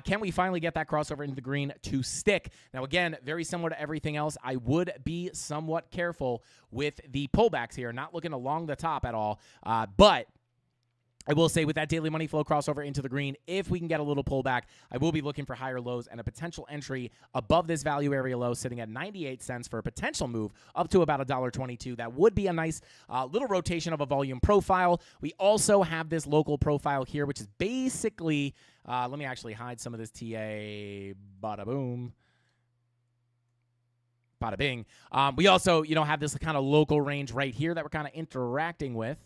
Can we finally get that crossover into the green to stick? Now, again, very similar to everything else, I would be somewhat careful with the pullbacks here, not looking along the top at all. But I will say with that daily money flow crossover into the green, if we can get a little pullback, I will be looking for higher lows and a potential entry above this value area low sitting at 98 cents for a potential move up to about $1.22. That would be a nice little rotation of a volume profile. We also have this local profile here, which is basically, let me actually hide some of this TA, bada boom. Bada bing. We also, have this kind of local range right here that we're kind of interacting with.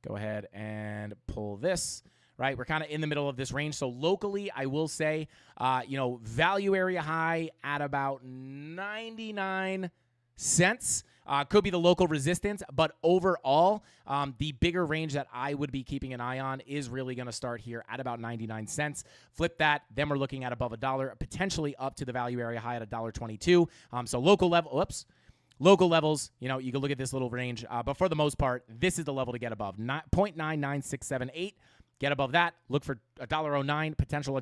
Go ahead and pull this, right? We're kind of in the middle of this range. So locally, I will say, value area high at about 99 cents. Could be the local resistance, but overall, the bigger range that I would be keeping an eye on is really going to start here at about 99 cents. Flip that, then we're looking at above $1, potentially up to the value area high at $1.22. So local levels, you can look at this little range, but for the most part, this is the level to get above, 0.99678. Get above that, look for $1.09, potentially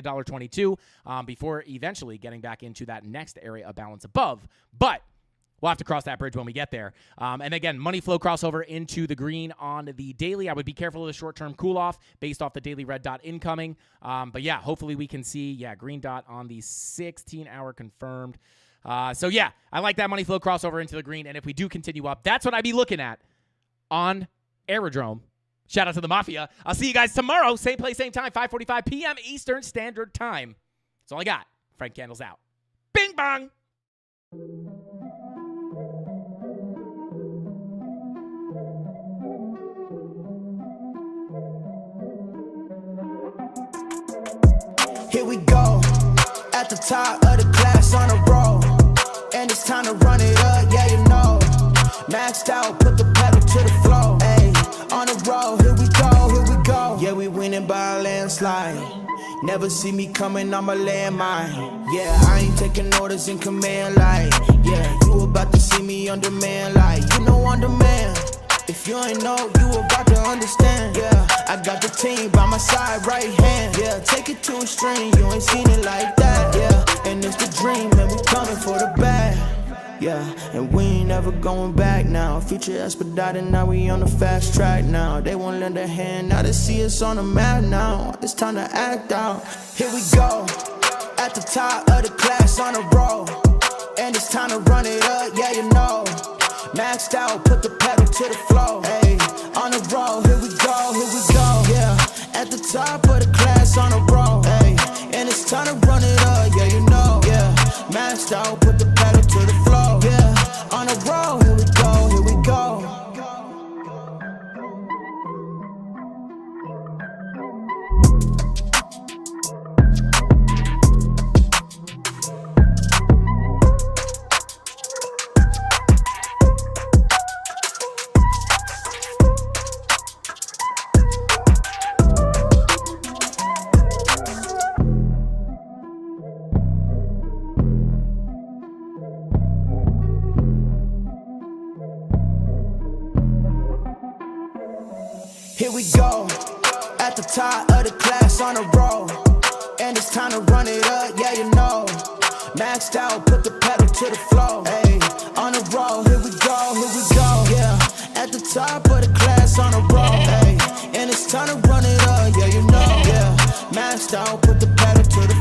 $1.22 before eventually getting back into that next area of balance above. But we'll have to cross that bridge when we get there. And again, money flow crossover into the green on the daily. I would be careful of the short-term cool-off based off the daily red dot incoming. But yeah, hopefully we can see, green dot on the 16-hour confirmed. So yeah, I like that money flow crossover into the green. And if we do continue up, that's what I'd be looking at on Aerodrome. Shout out to the Mafia. I'll see you guys tomorrow. Same place, same time, 5:45 p.m. Eastern Standard Time. That's all I got. Frank Candles out. Bing bong. Here we go, at the top of the class on a roll, and it's time to run it up, yeah you know. Maxed out, put the pedal to the floor, ayy. On the road, here we go. Yeah, we winning by a landslide. Never see me coming, I'm a landmine. Yeah, I ain't taking orders in command like. Yeah, you about to see me on demand like. You know on demand. If you ain't know, you about to understand. Yeah, I got the team by my side, right hand. Yeah, take it to a string, you ain't seen it like that. Yeah, and it's the dream, and we coming for the bag. Yeah, and we ain't never going back now. Future expedited, now we on the fast track now. They won't lend a hand, now they see us on the map now. It's time to act out. Here we go, at the top of the class on a roll, and it's time to run it up, yeah you know. Maxed out, put the pedal to the floor, ayy. On the road, here we go, yeah. At the top of the class on a roll, ayy. And it's time to run it up, yeah you know, yeah. Maxed out, put the pedal to the floor, yeah. On the road, here we go, here we go. Here we go, at the top of the class on a roll, and it's time to run it up, yeah you know. Maxed out, put the pedal to the floor, ayy. On the roll, here we go, yeah. At the top of the class on a roll, ayy. And it's time to run it up, yeah you know, yeah. Maxed out, put the pedal to the